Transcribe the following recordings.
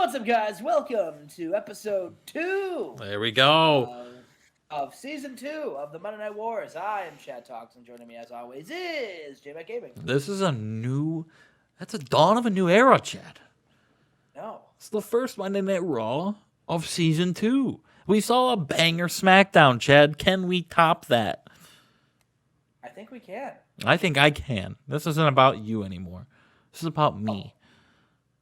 What's up, guys? Welcome to episode 2 There we go. of season 2 of the Monday Night Wars. I am Chad Talks, and joining me as always is Jmack Gaming. That's a dawn of a new era, Chad. No. It's the first Monday Night Raw of season 2. We saw a banger SmackDown, Chad. Can we top that? I think we can. I think I can. This isn't about you anymore. This is about me.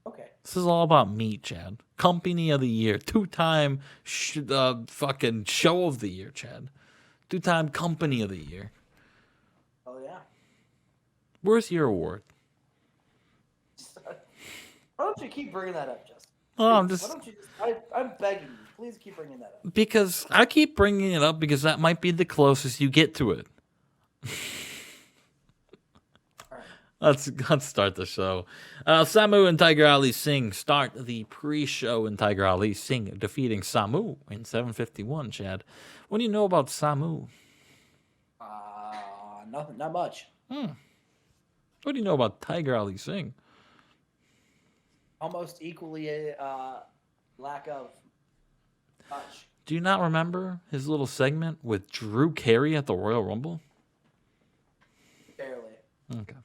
Okay. This is all about me, Chad. Company of the year. 2-time fucking show of the year, Chad. 2-time company of the year. Oh, yeah. Where's your award? Why don't you keep bringing that up, Justin? Oh, I'm begging you. Please keep bringing that up. Because I keep bringing it up because that might be the closest you get to it. Let's start the show. Samu and Tiger Ali Singh start the pre-show, and Tiger Ali Singh defeating Samu in 7:51. Chad, what do you know about Samu? Nothing, not much. What do you know about Tiger Ali Singh? Almost equally lack of much. Do you not remember his little segment with Drew Carey at the Royal Rumble? Barely. Okay.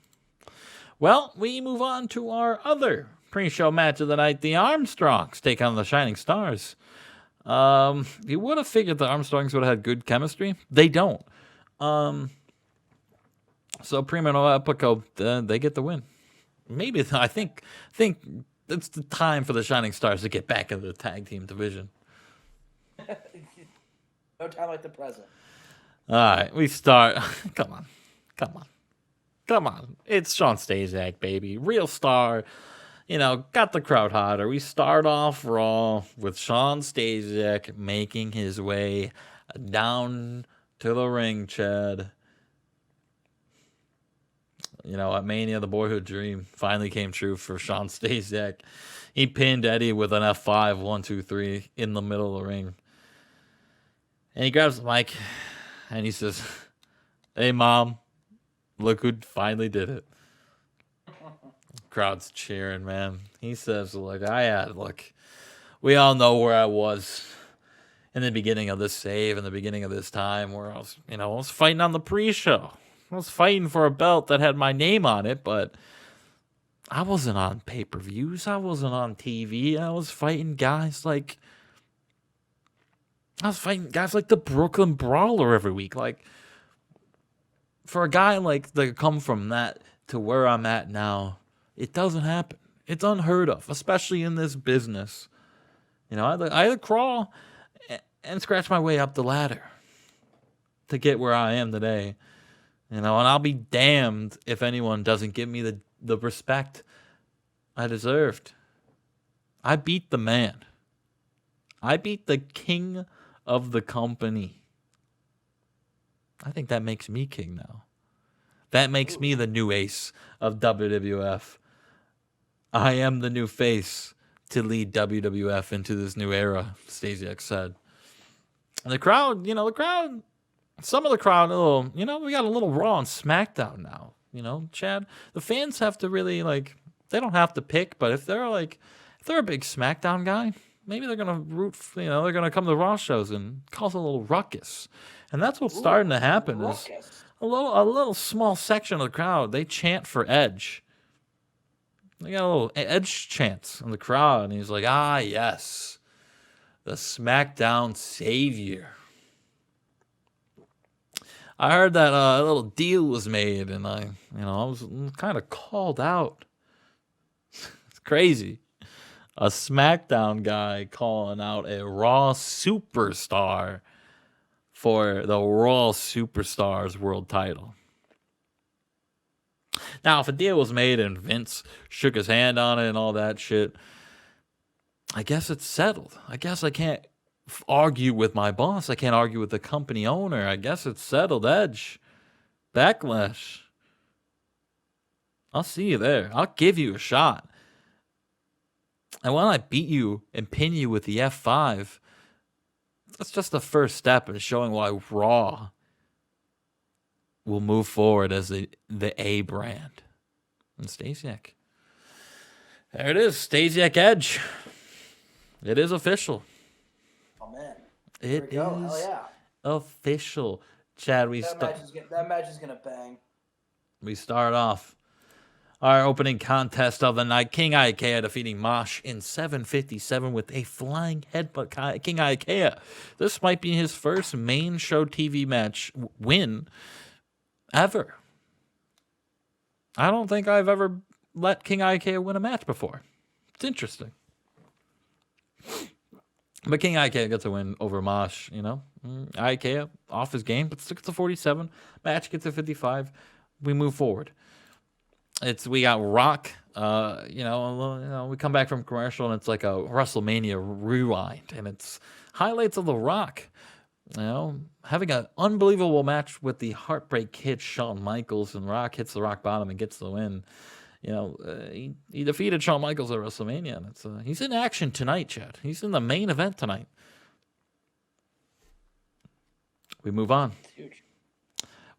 Well, we move on to our other pre-show match of the night. The Armstrongs take on the Shining Stars. You would have figured the Armstrongs would have had good chemistry. They don't. So Primo and Epico, they get the win. Maybe I think it's the time for the Shining Stars to get back into the tag team division. No time like the present. All right, we start. Come on. It's Shawn Stasak, baby. Real star. Got the crowd hotter. We start off Raw with Shawn Stasak making his way down to the ring, Chad. At Mania, the boyhood dream finally came true for Shawn Stasak. He pinned Eddie with an F5, 1, 2, 3 in the middle of the ring. And he grabs the mic and he says, "Hey, Mom. Look who finally did it." Crowd's cheering, man. He says, look, we all know where I was in the beginning of this save, in the beginning of this time, where I was fighting on the pre-show. I was fighting for a belt that had my name on it, but I wasn't on pay-per-views. I wasn't on TV. I was fighting guys like the Brooklyn Brawler every week. Like, for a guy like to come from that to where I'm at now, it doesn't happen. It's unheard of, especially in this business. I had to crawl and scratch my way up the ladder to get where I am today. And I'll be damned if anyone doesn't give me the respect I deserved. I beat the man. I beat the king of the company. I think that makes me king now. That makes me the new ace of WWF. I am the new face to lead WWF into this new era, Stasiak said. And the crowd, some of the crowd, we got a little Raw and SmackDown now. Chad, the fans have to really, they don't have to pick, but if they're a big SmackDown guy, maybe they're going to they're going to come to Raw shows and cause a little ruckus. And that's what's starting to happen is a little small section of the crowd, they chant for Edge. They got a little Edge chants in the crowd, and he's like, yes, the SmackDown savior. I heard that a little deal was made, and I was kind of called out. It's crazy. A SmackDown guy calling out a Raw superstar for the Raw Superstars world title. Now, if a deal was made and Vince shook his hand on it and all that shit, I guess it's settled. I guess I can't argue with my boss. I can't argue with the company owner. I guess it's settled. Edge. Backlash. I'll see you there. I'll give you a shot. And when I beat you and pin you with the F5, that's just the first step in showing why Raw will move forward as the A brand. And Stasiak. There it is, Stasiak Edge. It is official. Oh man. It we go. is Hell yeah. official. Chad, That match is gonna bang. we start off our opening contest of the night. King Ikea defeating Mosh in 7:57 with a flying headbutt. King Ikea. This might be his first main show TV match win ever. I don't think I've ever let King Ikea win a match before. It's interesting. But King Ikea gets a win over Mosh, you know. Ikea off his game, but still gets a 47. Match gets a 55. We move forward. We got Rock. We come back from commercial and it's like a WrestleMania rewind, and it's highlights of The Rock. You know, having an unbelievable match with the Heartbreak Kid Shawn Michaels, and Rock hits the rock bottom and gets the win. You know, he defeated Shawn Michaels at WrestleMania, and he's in action tonight, Chad. He's in the main event tonight. We move on. It's huge.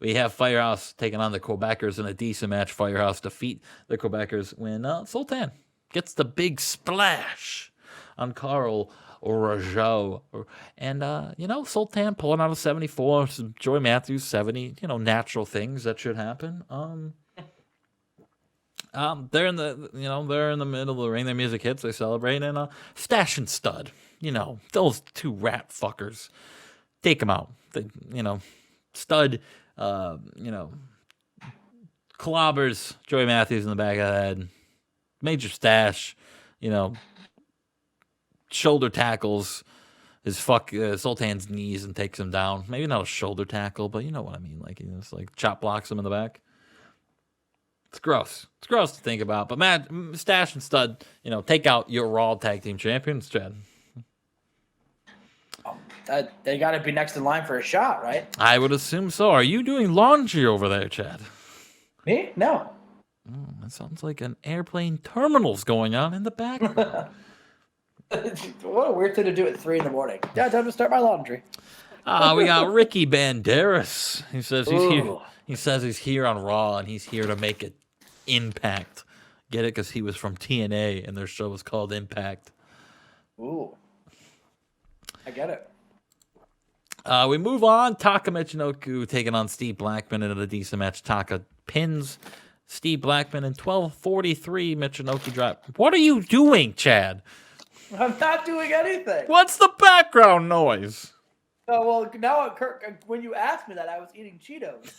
We have Firehouse taking on the Quebecers in a decent match. Firehouse defeat the Quebecers when Sultan gets the big splash on Carl Rajo. And, Sultan pulling out a 74, Joy Matthews 70, natural things that should happen. They're in the middle of the ring. Their music hits. They celebrate, and Stash and Stud, those two rat fuckers, take them out. Stud, clobbers Joey Matthews in the back of the head. Major Stash, shoulder tackles his Sultan's knees and takes him down. Maybe not a shoulder tackle, but you know what I mean. Like, chop blocks him in the back. It's gross. It's gross to think about. But Stash and Stud, take out your Raw Tag Team Champions, Chad. They got to be next in line for a shot, right? I would assume so. Are you doing laundry over there, Chad? Me? No. That sounds like an airplane terminal's going on in the background. What a weird thing to do at 3 a.m. Yeah, time to start my laundry. We got Ricky Banderas. He says he's here. He says he's here on Raw, and he's here to make an impact. Get it? Because he was from TNA, and their show was called Impact. Ooh. I get it. We move on. Taka Michinoku taking on Steve Blackman in a decent match. Taka pins Steve Blackman in 12:43. Michinoku drop. What are you doing, Chad? I'm not doing anything. What's the background noise? Oh, well, now when you asked me that, I was eating Cheetos.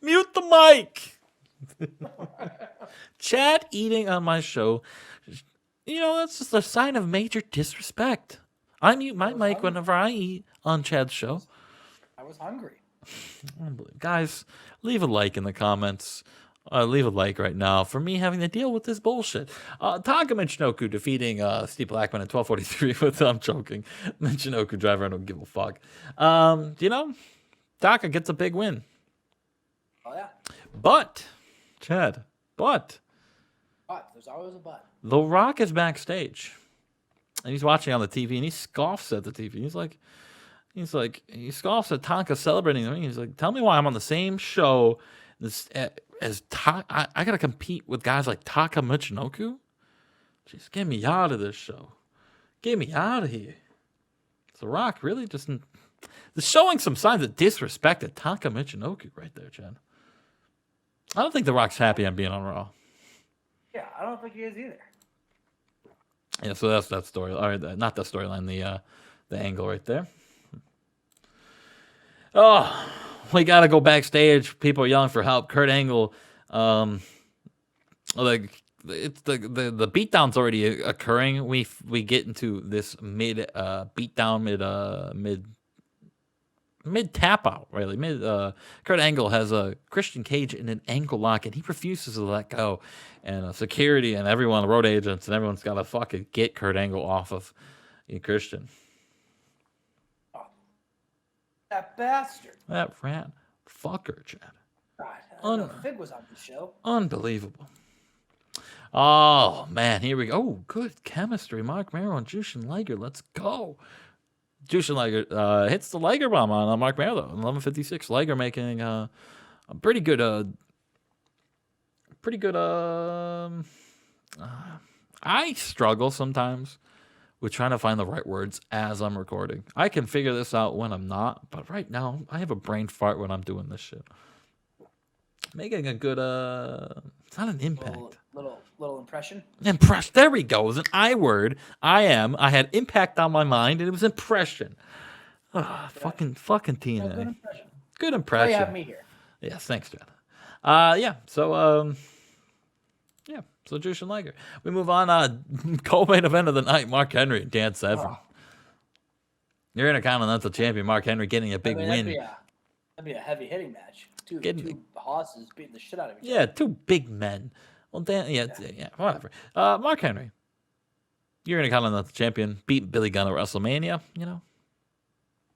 Mute the mic. Chad eating on my show. That's just a sign of major disrespect. I mute my mic whenever I eat on Chad's show. I was hungry. Guys, leave a like in the comments. Leave a like right now for me having to deal with this bullshit. Taka Michinoku defeating Steve Blackman at 12:43 with, I'm joking, Michinoku driver. I don't give a fuck. Taka gets a big win. Oh, yeah. But, Chad, But, there's always a but. The Rock is backstage. And he's watching on the TV, and he scoffs at the TV. He scoffs at Taka celebrating the ring. He's like, tell me why I'm on the same show as Taka. I got to compete with guys like Taka Michinoku? Just get me out of this show. Get me out of here. The Rock really just showing some signs of disrespect at Taka Michinoku right there, Chad. I don't think The Rock's happy on being on Raw. Yeah, I don't think he is either. Yeah, so that's that story. All right, not that storyline, the angle right there. Oh, we got to go backstage. People are yelling for help. Kurt Angle, it's the beatdown's already occurring. We get into this mid tap out, really. Kurt Angle has a Christian Cage in an ankle lock, and he refuses to let go. And security and everyone, road agents, and everyone's got to fucking get Kurt Angle off of Christian. Oh, that bastard. That rat fucker, Chad. God, I didn't know Fig was on the show. Unbelievable. Oh, man, here we go. Oh, good chemistry. Mark Mero and Jushin Liger. Let's go. Jushin Liger hits the Liger bomb on Mark Mero, though. 11:56. Liger making a pretty good. I struggle sometimes with trying to find the right words as I'm recording. I can figure this out when I'm not, but right now I have a brain fart when I'm doing this shit. Making a good it's not an impact. Little impression. Impression. There we go. It was an I word. I had impact on my mind, and it was impression. Fucking TNA. Good impression. Oh, you have me here. Yes, thanks, Chad. Yeah. So yeah. So Jushin Liger. We move on. Co-main event of the night: Mark Henry and Dan Severn. You're Intercontinental Champion Mark Henry getting a big win. That'd be a heavy hitting match. Two hosses beating the shit out of each other. Yeah, two big men. Well, Dan, yeah, whatever. Mark Henry, you're Intercontinental Champion, beat Billy Gunn at WrestleMania. You know,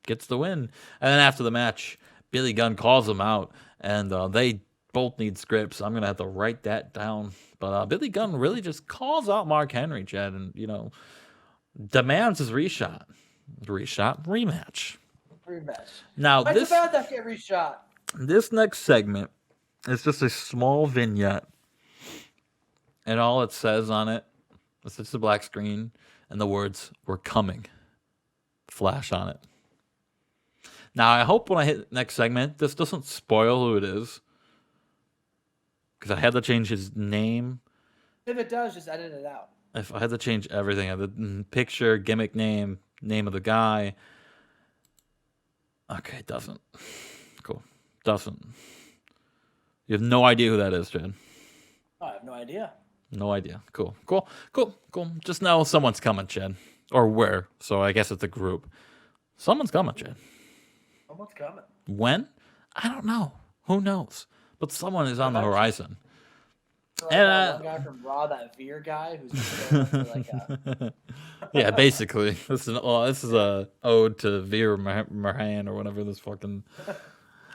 gets the win, and then after the match, Billy Gunn calls him out, and they both need scripts. I'm gonna have to write that down. But Billy Gunn really just calls out Mark Henry, Chad, and demands his rematch. Now Why's about that get reshot? This next segment is just a small vignette, and all it says on it is just a black screen and the words "We're coming" flash on it. Now I hope when I hit next segment, this doesn't spoil who it is, because I had to change his name. If it does, just edit it out. If I had to change everything, I had the picture, gimmick name of the guy. Okay, it doesn't. Cool. Doesn't. You have no idea who that is, Chad. I have no idea. No idea. Cool. Just know someone's coming, Chad. Or where. So I guess it's a group. Someone's coming, Chad. Someone's coming. When? I don't know. Who knows? But someone is on the horizon. Like and one guy from Raw, that Veer guy who's yeah, basically. This is a ode to Veer Mahan or whatever this fucking.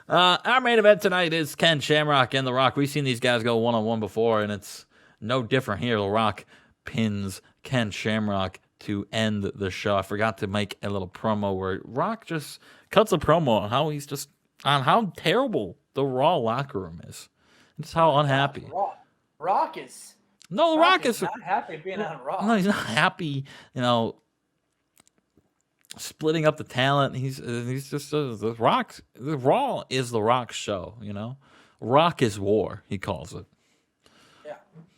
Our main event tonight is Ken Shamrock and The Rock. We've seen these guys go one-on-one before, and it's no different here. The Rock pins Ken Shamrock to end the show. I forgot to make a little promo where Rock just cuts a promo on how terrible the Raw locker room is. Just how unhappy. Rock is not happy being on Raw. No, he's not happy. Splitting up the talent. He's just the Rock. The Raw is the Rock show. Rock is war. He calls it. Yeah.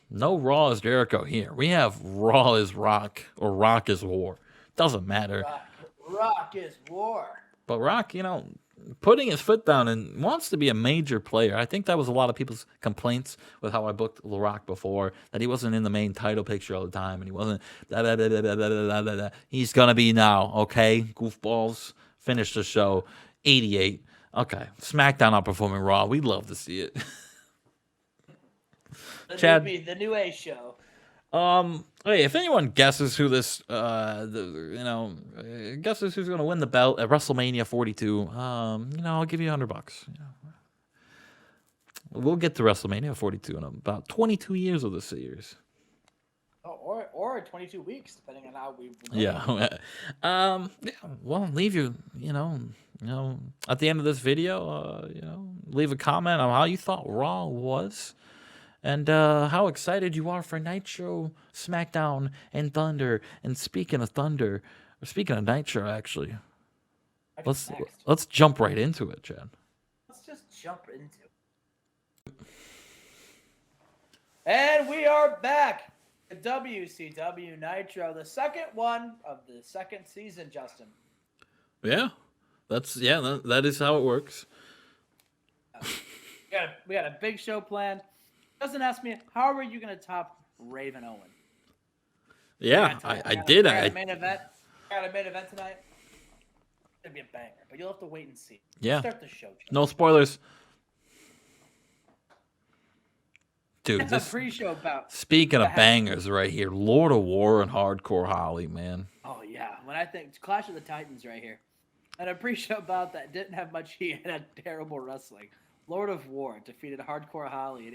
No Raw is Jericho here. We have Raw is Rock or Rock is war. Doesn't matter. Rock is war. But Rock, putting his foot down and wants to be a major player. I think that was a lot of people's complaints with how I booked The Rock before, that he wasn't in the main title picture all the time, and he wasn't. He's gonna be now, okay? Goofballs. Finish the show. 88. Okay. SmackDown outperforming Raw. We'd love to see it. Chad, the new A show. Hey, if anyone guesses who this, guesses who's gonna win the belt at WrestleMania 42, I'll give you $100. We'll get to WrestleMania 42 in about 22 years of the series. Oh, or 22 weeks, depending on how we. Yeah. Well, leave your, at the end of this video, leave a comment on how you thought Raw was. And how excited you are for Nitro, SmackDown, and Thunder. And speaking of Nitro, actually, let's jump right into it, Chad. Let's just jump into it. And we are back. The WCW Nitro, the second one of the second season, Justin. Yeah, that is how it works. We got a big show planned. Doesn't ask me, how are you going to top Raven Owen? Yeah, I did. I got a main event tonight. It's going to be a banger, but you'll have to wait and see. Yeah. Start the show. No spoilers. Dude, this pre-show bout. Speaking of bangers right here, Lord of War and Hardcore Holly, man. Oh, yeah. When I think Clash of the Titans right here. And a pre-show bout that didn't have much heat and had terrible wrestling. Lord of War defeated Hardcore Holly at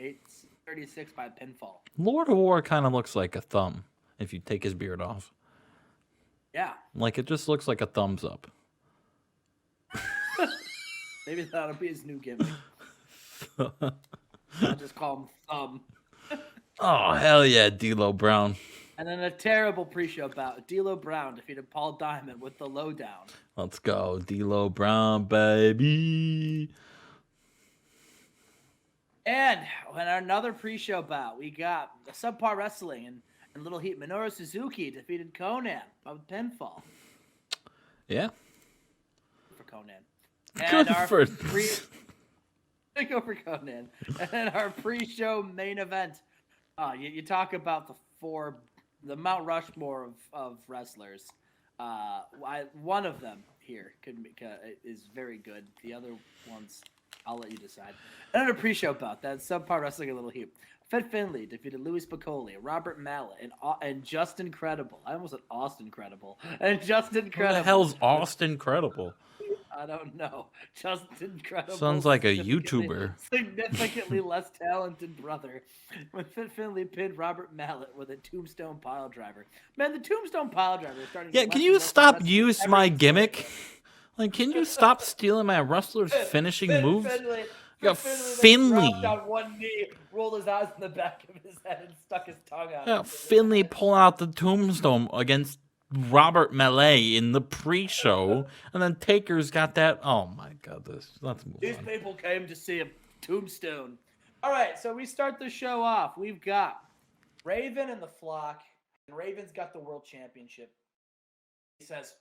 8:36 by pinfall. Lord of War kind of looks like a thumb if you take his beard off. Yeah. Like, it just looks like a thumbs up. Maybe that'll be his new gimmick. I'll just call him Thumb. Oh, hell yeah, D'Lo Brown. And then a terrible pre-show bout. D'Lo Brown defeated Paul Diamond with the lowdown. Let's go, D'Lo Brown, baby. And in another pre-show bout, we got the Subpar Wrestling and Little Heat. Minoru Suzuki defeated Conan by pinfall. Yeah. For Conan. Good for... Go for Conan. And our pre-show main event. You talk about the Mount Rushmore of wrestlers. One of them here is very good. The other ones, I'll let you decide. Another pre-show bout. That's Subpar Wrestling a Little Heat. Fit Finlay defeated Louis Piccoli, Robert Mallet, and Justin Credible. I almost said Austin Credible. And Justin Credible. Who the hell's Austin Credible? I don't know. Justin Credible. Sounds like a YouTuber. Significantly less talented brother. When Fit Finlay pinned Robert Mallet with a tombstone pile driver. Man, the tombstone pile driver is starting to Yeah, can you stop use my gimmick? Like, can you stop stealing my wrestler's finishing moves? Finlay on one knee, rolled his eyes in the back of his head, and stuck his tongue out. Yeah, Finlay pulling out the tombstone against Robert Mallet in the pre-show, and then Taker's got that. Oh my God, let's move on. These people came to see a tombstone. All right, so we start the show off. We've got Raven and the Flock, and Raven's got the World Championship. He says,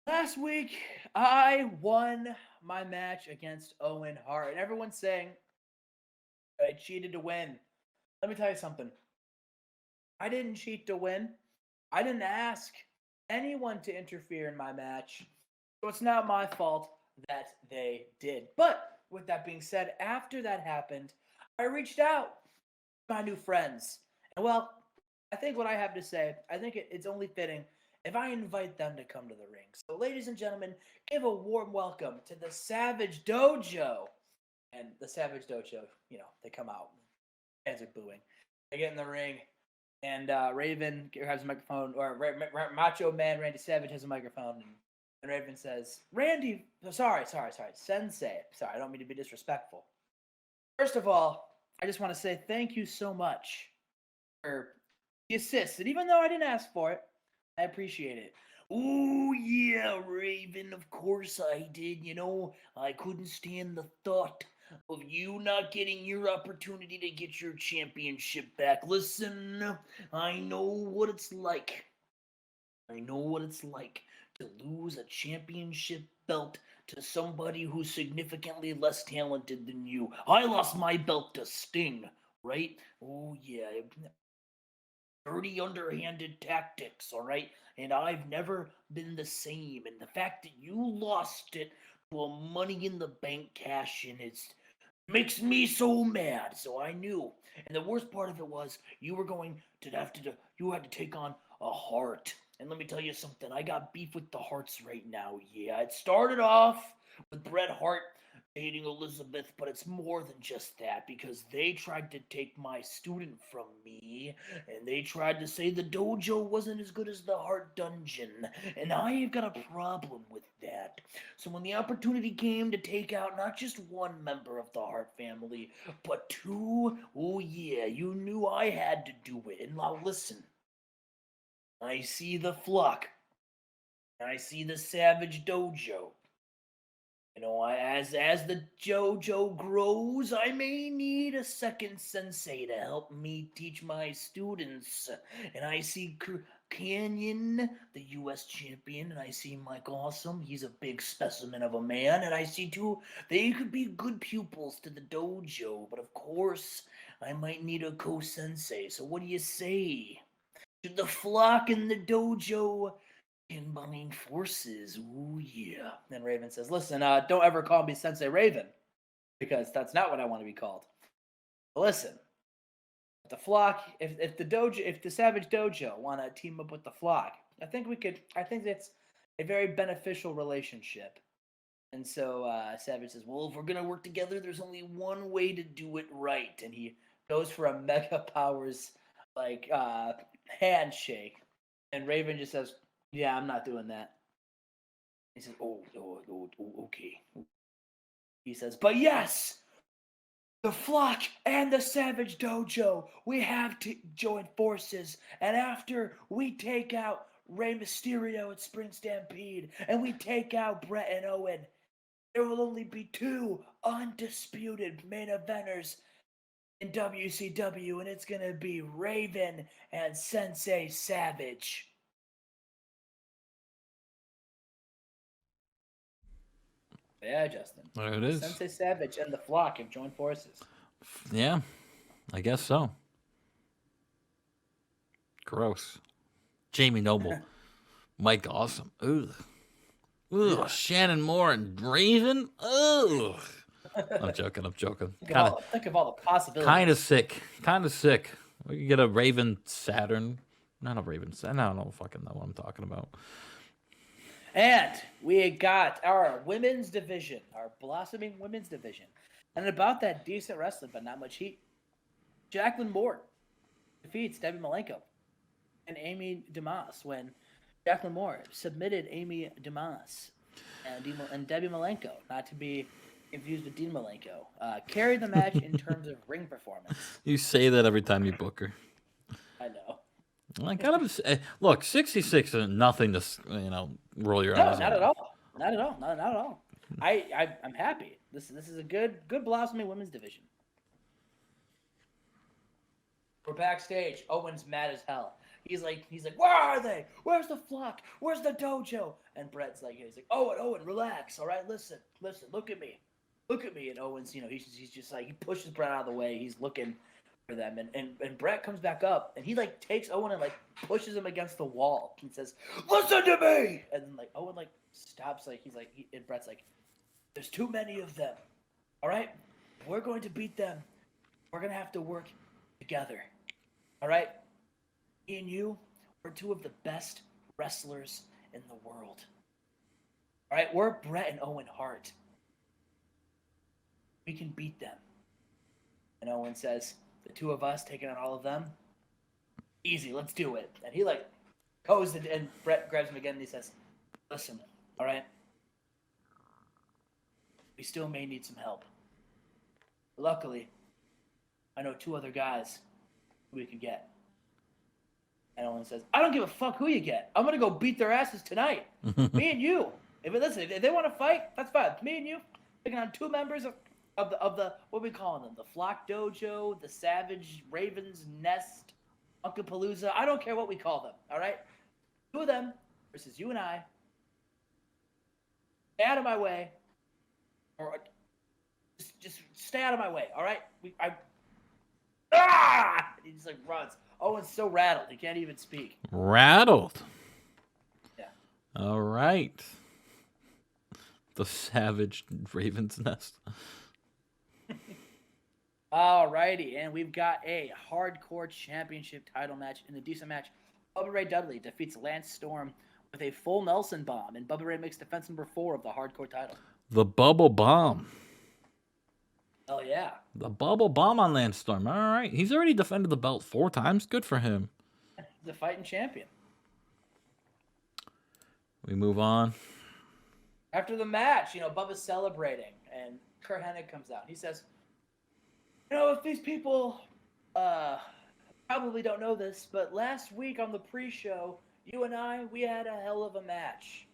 last week, I won my match against Owen Hart. And everyone's saying I cheated to win. Let me tell you something. I didn't cheat to win. I didn't ask anyone to interfere in my match. So it's not my fault that they did. But with that being said, after that happened, I reached out to my new friends. And well, I think what I have to say, I think it's only fitting if I invite them to come to the ring. So, ladies and gentlemen, give a warm welcome to the Savage Dojo. And the Savage Dojo, they come out. Fans are booing. They get in the ring, and Raven has a microphone, or Macho Man Randy Savage has a microphone, and Raven says, Randy, sorry, Sensei. Sorry, I don't mean to be disrespectful. First of all, I just want to say thank you so much for the assist. And even though I didn't ask for it, I appreciate it. Oh, yeah, Raven, of course I did. I couldn't stand the thought of you not getting your opportunity to get your championship back. Listen, I know what it's like. I know what it's like to lose a championship belt to somebody who's significantly less talented than you. I lost my belt to Sting, right? Oh, yeah. Dirty, underhanded tactics, all right? And I've never been the same. And the fact that you lost it to a Money in the Bank cash-in makes me so mad. So I knew. And the worst part of it was you were going to you had to take on a Hart. And let me tell you something. I got beef with the Harts right now. Yeah, it started off with Bret Hart dating Elizabeth, but it's more than just that, because they tried to take my student from me, and they tried to say the dojo wasn't as good as the Hart Dungeon, and I've got a problem with that. So when the opportunity came to take out not just one member of the Hart family, but two, oh yeah, you knew I had to do it. And now listen, I see the Flock, I see the Savage Dojo. As the JoJo grows, I may need a second sensei to help me teach my students. And I see Canyon, the U.S. champion, and I see Mike Awesome. He's a big specimen of a man. And I see too, they could be good pupils to the dojo. But of course, I might need a co-sensei. So what do you say? Should the Flock and the dojo combine forces? Ooh, yeah. Then Raven says, listen, don't ever call me Sensei Raven, because that's not what I want to be called. Listen, the Flock, if the Savage Dojo want to team up with the Flock, I think that's a very beneficial relationship. And so Savage says, well, if we're going to work together, there's only one way to do it right. And he goes for a Mega Powers, handshake. And Raven just says, yeah, I'm not doing that. He says, oh, okay. He says, but yes, the Flock and the Savage Dojo, we have to join forces. And after we take out Rey Mysterio at Spring Stampede and we take out Brett and Owen, there will only be 2 undisputed main eventers in WCW, and it's going to be Raven and Sensei Savage. Yeah, Justin. There it is. Sensei Savage and the Flock have joined forces. Yeah, I guess so. Gross. Jamie Noble. Mike Awesome. Ugh. Ugh. Yeah. Shannon Moore and Raven. Ugh. I'm joking. Think of all the possibilities. Kind of sick. We could get a Raven Saturn. Not a Raven Saturn. I don't know what I'm talking about. And we got our women's division, our blossoming women's division. And about that decent wrestling, but not much heat. Jaclyn Moore defeats Debbie Malenko and Amy DeMoss when Jaclyn Moore submitted Amy DeMoss and Debbie Malenko, not to be confused with Dean Malenko, carried the match in terms of ring performance. You say that every time you book her. I know. I gotta look, 66 is nothing to roll your eyes. No, not at all. Not at all. I'm happy. This is a good blossoming women's division. We're backstage. Owen's mad as hell. He's like, where are they? Where's the Flock? Where's the dojo? And Brett's like, Owen, relax. All right, listen, look at me. And Owen's, he's just like, he pushes Brett out of the way. He's looking for them. And Brett comes back up and he like takes Owen and like pushes him against the wall and says, listen to me. And then like Owen like stops, like and Brett's like, there's too many of them. All right, we're going to beat them. We're gonna have to work together. All right, me and you, we're 2 of the best wrestlers in the world. All right, we're Brett and Owen Hart. We can beat them. And Owen says, the 2 of us taking on all of them? Easy, let's do it. And he like goes and Brett grabs him again and he says, listen, all right, we still may need some help. Luckily, I know 2 other guys who we can get. And Owen says, I don't give a fuck who you get. I'm going to go beat their asses tonight. Me and you. If they want to fight, that's fine. Me and you, taking on 2 members of the what are we calling them? The Flock Dojo, the Savage, Ravens Nest, Uncapalooza. I don't care what we call them, all right? 2 of them versus you and I. Stay out of my way. Or just stay out of my way, all right? He just like runs. Owen's so rattled he can't even speak. Rattled. Yeah. All right. The Savage Raven's Nest. Alrighty, and we've got a hardcore championship title match. In the decent match, Bubba Ray Dudley defeats Lance Storm with a full Nelson bomb, and Bubba Ray makes defense number 4 of the hardcore title. The Bubble Bomb. Oh, yeah. The Bubble Bomb on Lance Storm. All right. He's already defended the belt 4 times. Good for him. He's a fighting champion. We move on. After the match, Bubba's celebrating, and Kurt Hennig comes out. He says, if these people probably don't know this, but last week on the pre-show, you and I, we had a hell of a match.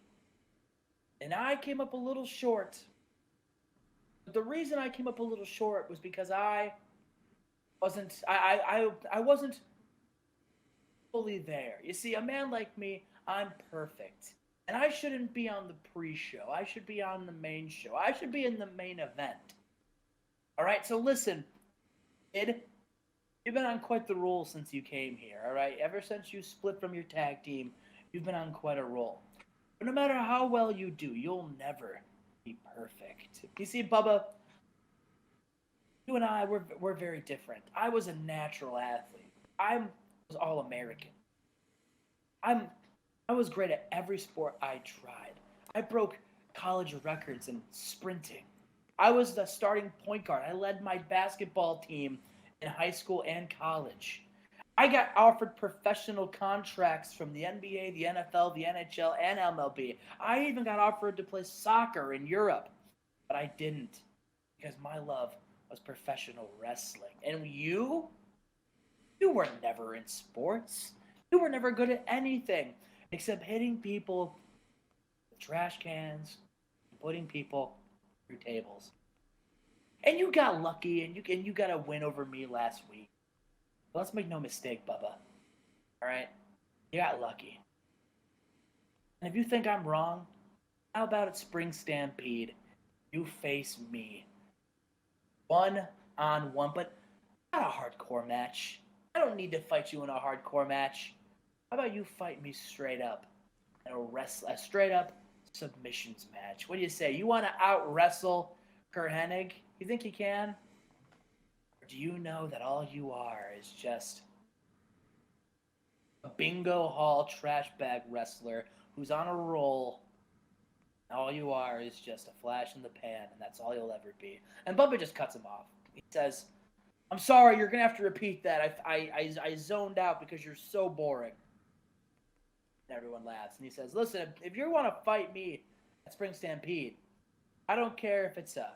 And I came up a little short. But the reason I came up a little short was because I wasn't fully there. You see, a man like me, I'm perfect. And I shouldn't be on the pre-show. I should be on the main show. I should be in the main event. All right, so listen, kid, you've been on quite the roll since you came here, all right? Ever since you split from your tag team, you've been on quite a roll. But no matter how well you do, you'll never be perfect. You see, Bubba, you and I, we're very different. I was a natural athlete. I was all-American. I was great at every sport I tried. I broke college records in sprinting. I was the starting point guard. I led my basketball team in high school and college. I got offered professional contracts from the NBA, the NFL, the NHL, and MLB. I even got offered to play soccer in Europe, but I didn't because my love was professional wrestling. And you were never in sports. You were never good at anything except hitting people with trash cans, putting people through tables. And you got lucky, and you got a win over me last week. But let's make no mistake, Bubba. All right? You got lucky. And if you think I'm wrong, how about at Spring Stampede, you face me. 1-on-1, but not a hardcore match. I don't need to fight you in a hardcore match. How about you fight me straight up in a straight up submissions match? What do you say? You want to out wrestle Kurt Hennig? You think you can? Or do you know that all you are is just a bingo hall trash bag wrestler who's on a roll? All you are is just a flash in the pan, and that's all you'll ever be. And Bubba just cuts him off. He says, I'm sorry, you're going to have to repeat that. I zoned out because you're so boring. And everyone laughs. And he says, listen, if you want to fight me at Spring Stampede, I don't care if it's a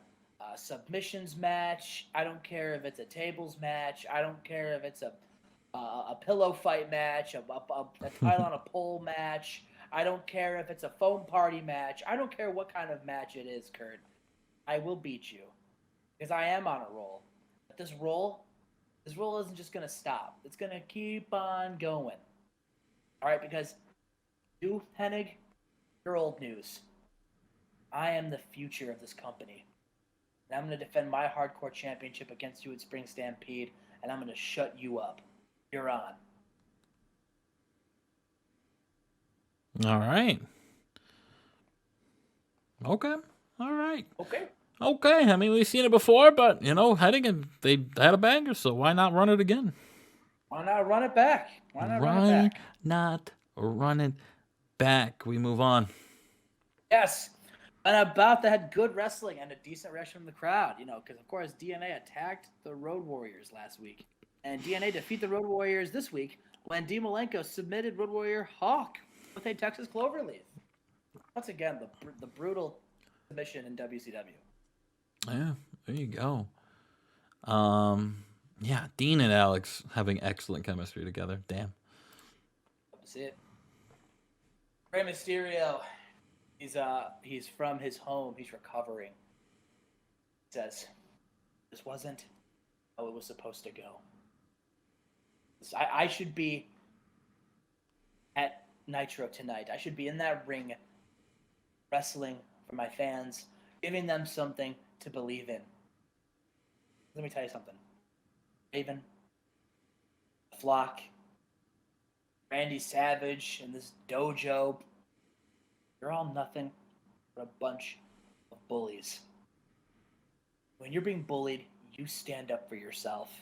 submissions match. I don't care if it's a tables match. I don't care if it's a pillow fight match, a title on a pole match. I don't care if it's a foam party match. I don't care what kind of match it is, Kurt. I will beat you because I am on a roll. But this roll isn't just going to stop. It's going to keep on going. All right, because you, Hennig, you're old news. I am the future of this company. And I'm going to defend my hardcore championship against you at Spring Stampede, and I'm going to shut you up. You're on. All right. Okay. All right. Okay. Okay. I mean, we've seen it before, but, Hennig, they had a banger, so why not run it again? Why not run it back? Why not run it back? Not run it back. We move on. Yes. And about that had good wrestling and a decent reaction from the crowd, because, of course, DNA attacked the Road Warriors last week. And DNA defeat the Road Warriors this week when Malenko submitted Road Warrior Hawk with a Texas Cloverleaf. Once again, the brutal submission in WCW. Yeah, there you go. Yeah, Dean and Alex having excellent chemistry together. Damn. That's it. Rey Mysterio, he's from his home. He's recovering. He says, "This wasn't how it was supposed to go. I should be at Nitro tonight. I should be in that ring, wrestling for my fans, giving them something to believe in." Let me tell you something. Raven, Flock, Randy Savage, and this dojo, you're all nothing but a bunch of bullies. When you're being bullied, you stand up for yourself.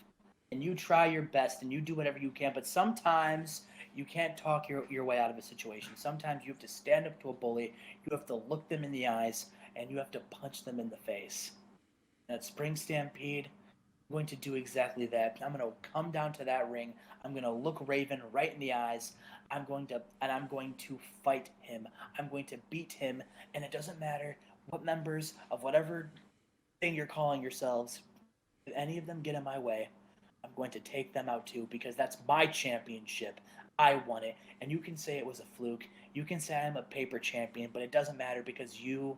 And you try your best, and you do whatever you can, but sometimes you can't talk your way out of a situation. Sometimes you have to stand up to a bully, you have to look them in the eyes, and you have to punch them in the face. And at Spring Stampede, I'm going to do exactly that. I'm going to come down to that ring. I'm going to look Raven right in the eyes. I'm going to fight him. I'm going to beat him, and it doesn't matter what members of whatever thing you're calling yourselves, if any of them get in my way, I'm going to take them out too, because that's my championship. I won it, and you can say it was a fluke. You can say I'm a paper champion, but it doesn't matter because you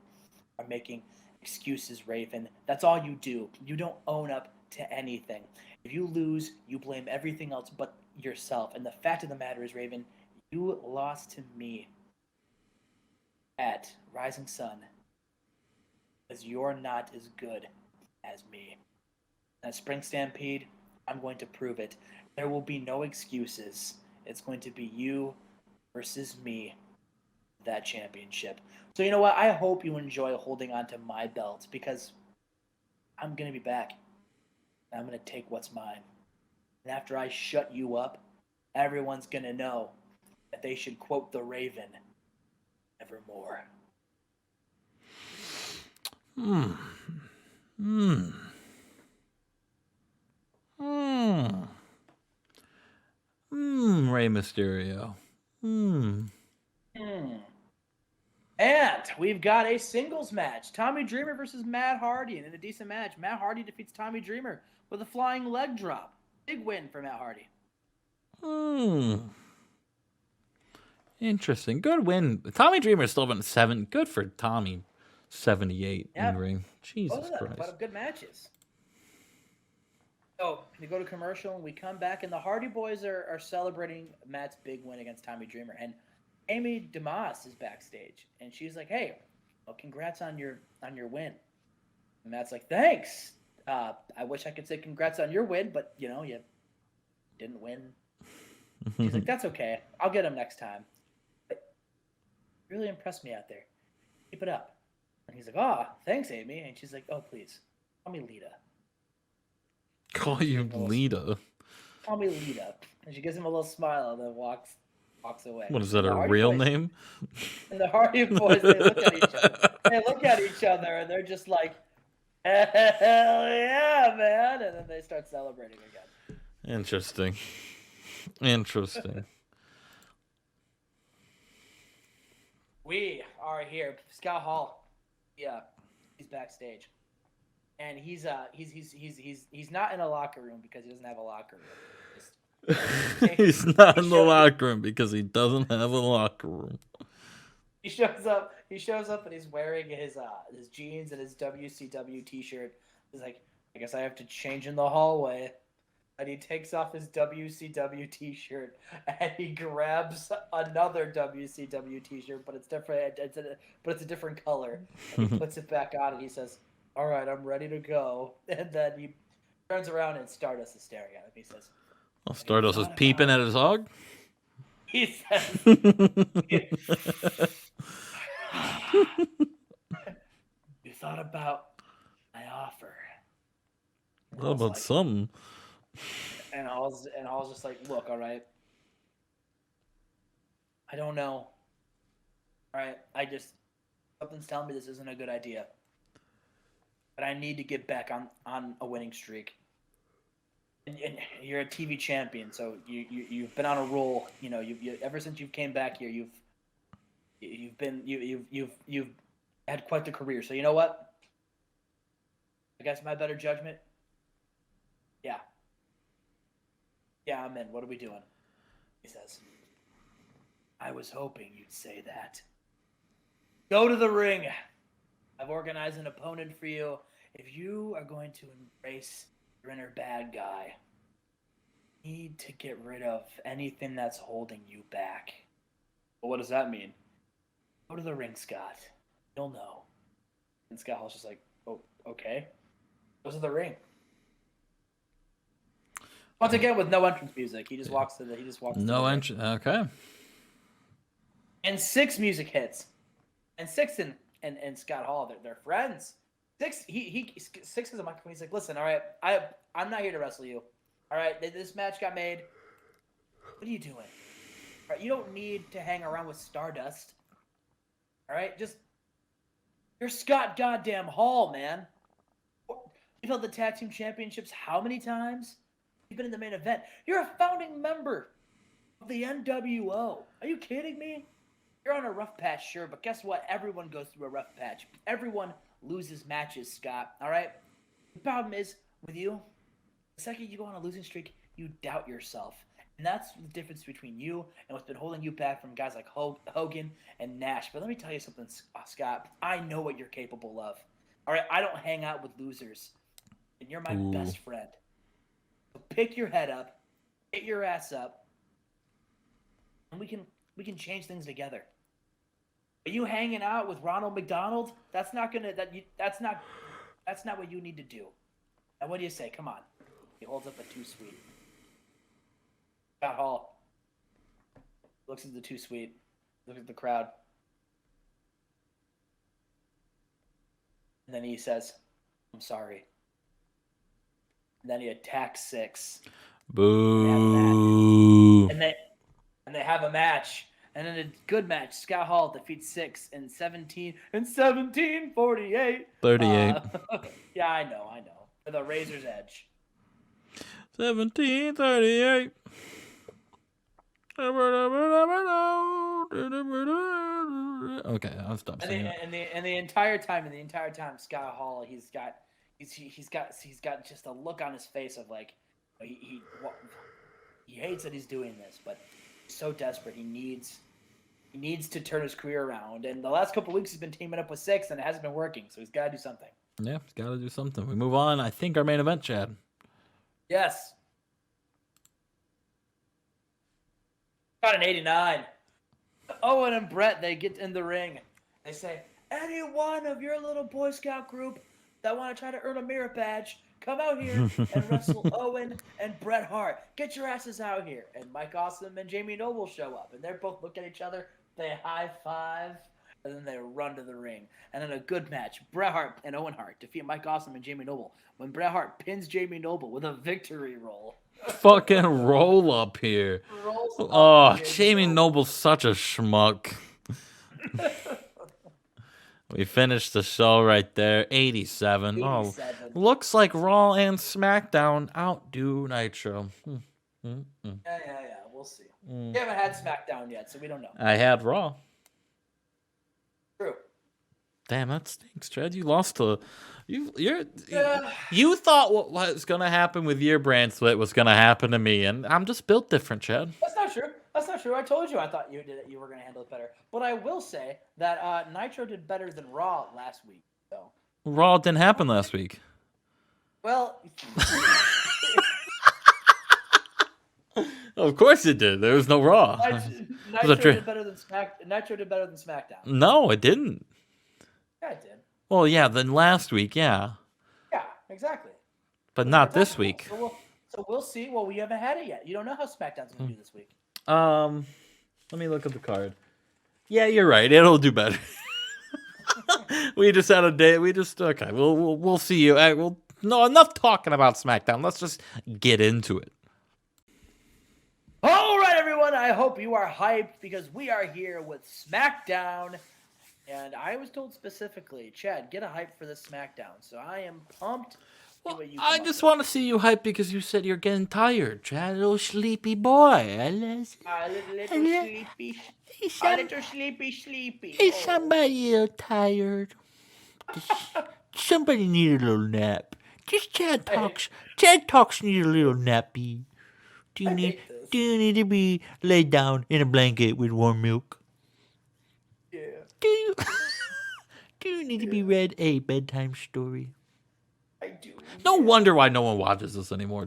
are making excuses, Raven. That's all you do. You don't own up to anything. If you lose, you blame everything else but yourself. And the fact of the matter is, Raven, you lost to me at Rising Sun because you're not as good as me. At Spring Stampede, I'm going to prove it. There will be no excuses. It's going to be you versus me, that championship. So you know what? I hope you enjoy holding on to my belt because I'm going to be back. And I'm going to take what's mine. And after I shut you up, everyone's going to know that they should quote the Raven evermore. Rey Mysterio. And we've got a singles match. Tommy Dreamer versus Matt Hardy. And in a decent match, Matt Hardy defeats Tommy Dreamer with a flying leg drop. Big win for Matt Hardy. Interesting. Good win. Tommy Dreamer's still been 7. Good for Tommy. 78 in ring. Jesus Christ. But good matches. So we go to commercial and we come back, and the Hardy Boys are celebrating Matt's big win against Tommy Dreamer. And Amy DeMoss is backstage, and she's like, "Hey, well, congrats on your win." And Matt's like, "Thanks. I wish I could say congrats on your win, but you didn't win." She's like, "That's okay. I'll get him next time." But you really impressed me out there. Keep it up. And he's like, "Oh, thanks, Amy." And she's like, "Oh, please, call me Lita." Call you Lita. Call me Lita. And she gives him a little smile and then walks away. What is that, a real name? And the Hardy Boys, they look at each other. They look at each other and they're just like, "Hell yeah, man!" And then they start celebrating again. Interesting. We are here. Scott Hall. Yeah, he's backstage. And he's not in a locker room because he doesn't have a locker room. He's not in the locker room because he doesn't have a locker room. He shows up and he's wearing his jeans and his WCW t-shirt. He's like, "I guess I have to change in the hallway." And he takes off his WCW t-shirt and he grabs another WCW t-shirt, but it's different. But it's a different color. And he puts it back on and he says, "All right, I'm ready to go." And then he turns around and Stardust is staring at him. He says, "Well, Stardust is peeping at his hog." He says, "You thought about my offer." What about something? And Hall's just like, "Look, all right, I don't know. All right, something's telling me this isn't a good idea. But I need to get back on a winning streak. And you're a TV champion, so you've been on a roll. You ever since you came back here, you've had quite the career. So you know what? I guess my better judgment. Yeah, I'm in. What are we doing?" He says, "I was hoping you'd say that. Go to the ring. I've organized an opponent for you. If you are going to embrace your inner bad guy, you need to get rid of anything that's holding you back." "Well, what does that mean?" "Go to the ring, Scott. You'll know." And Scott Hall's just like, "Oh, okay." Goes to the ring. Once again, with no entrance music, he just walks to the. No entrance. Okay. And 6 music hits, and 6 and Scott Hall, they're friends. 6 6 is a microphone. He's like, "Listen, all right, I'm not here to wrestle you. All right, this match got made. What are you doing? All right, you don't need to hang around with Stardust. All right, you're Scott goddamn Hall, man. You've held the tag team championships how many times? You've been in the main event. You're a founding member of the NWO. Are you kidding me? You're on a rough patch, sure, but guess what? Everyone goes through a rough patch. Everyone loses matches, Scott, all right? The problem is, with you, the second you go on a losing streak, you doubt yourself. And that's the difference between you and what's been holding you back from guys like Hogan and Nash. But let me tell you something, Scott. I know what you're capable of. All right, I don't hang out with losers. And you're my best friend. So pick your head up, get your ass up, and we can change things together. Are you hanging out with Ronald McDonald? That's not what you need to do. Now, what do you say? Come on. He holds up a Too Sweet. Scott Hall looks at the Too Sweet. Looks at the crowd. And then he says, "I'm sorry." And then he attacks 6. Boo. And they have a match. And in a good match, Scott Hall defeats 6 in 1748. 38. Yeah, I know. For the Razor's Edge. 1738. Okay, I'll stop And saying it. the entire time, Scott Hall, he's got just a look on his face of like he hates that he's doing this, but he's so desperate. He needs to turn his career around. And the last couple of weeks, he's been teaming up with Six, and it hasn't been working. So he's got to do something. Yeah, he's got to do something. We move on. I think our main event, Chad. Yes. Got an 89. Owen and Brett, they get in the ring. They say, any one of your little Boy Scout group that want to try to earn a merit badge, come out here and wrestle Owen and Bret Hart. Get your asses out here. And Mike Awesome and Jamie Noble show up. And they both look at each other. They high five. And then they run to the ring. And in a good match, Bret Hart and Owen Hart defeat Mike Awesome and Jamie Noble when Bret Hart pins Jamie Noble with a victory roll. Fucking roll up here. Jamie Noble's such a schmuck. We finished the show right there. 87. Oh, looks like Raw and SmackDown outdo Nitro. Yeah. We'll see. We haven't had SmackDown yet, so we don't know. I had Raw. True. Damn, that stinks, Chad. You lost to you thought what was gonna happen with your brand split was gonna happen to me, and I'm just built different, Chad. That's not true. I told you I thought you were gonna handle it better. But I will say that Nitro did better than Raw last week. So Raw didn't happen last week. Well, of course it did. There was no Raw. Nitro did better than SmackDown. No, it didn't. Yeah, it did. Well, yeah, then last week, yeah. Yeah, exactly. But not this week. So we'll see. Well, we haven't had it yet. You don't know how SmackDown's going to do this week. Let me look at the card. Yeah, you're right. It'll do better. We just had a day. Okay. We'll see you. No, enough talking about SmackDown. Let's just get into it. All right, everyone. I hope you are hyped because we are here with SmackDown. And I was told specifically, Chad, get a hype for this SmackDown. So I am pumped. Well, I just want to see you hype because you said you're getting tired, Chad. Little sleepy boy. A little sleepy. A little sleepy. Is somebody a little tired? Somebody need a little nap. Just Chad talks. Chad talks need a little nappy. Do you need to be laid down in a blanket with warm milk? Yeah. Do you need to be read a bedtime story? I do. No wonder why no one watches this anymore.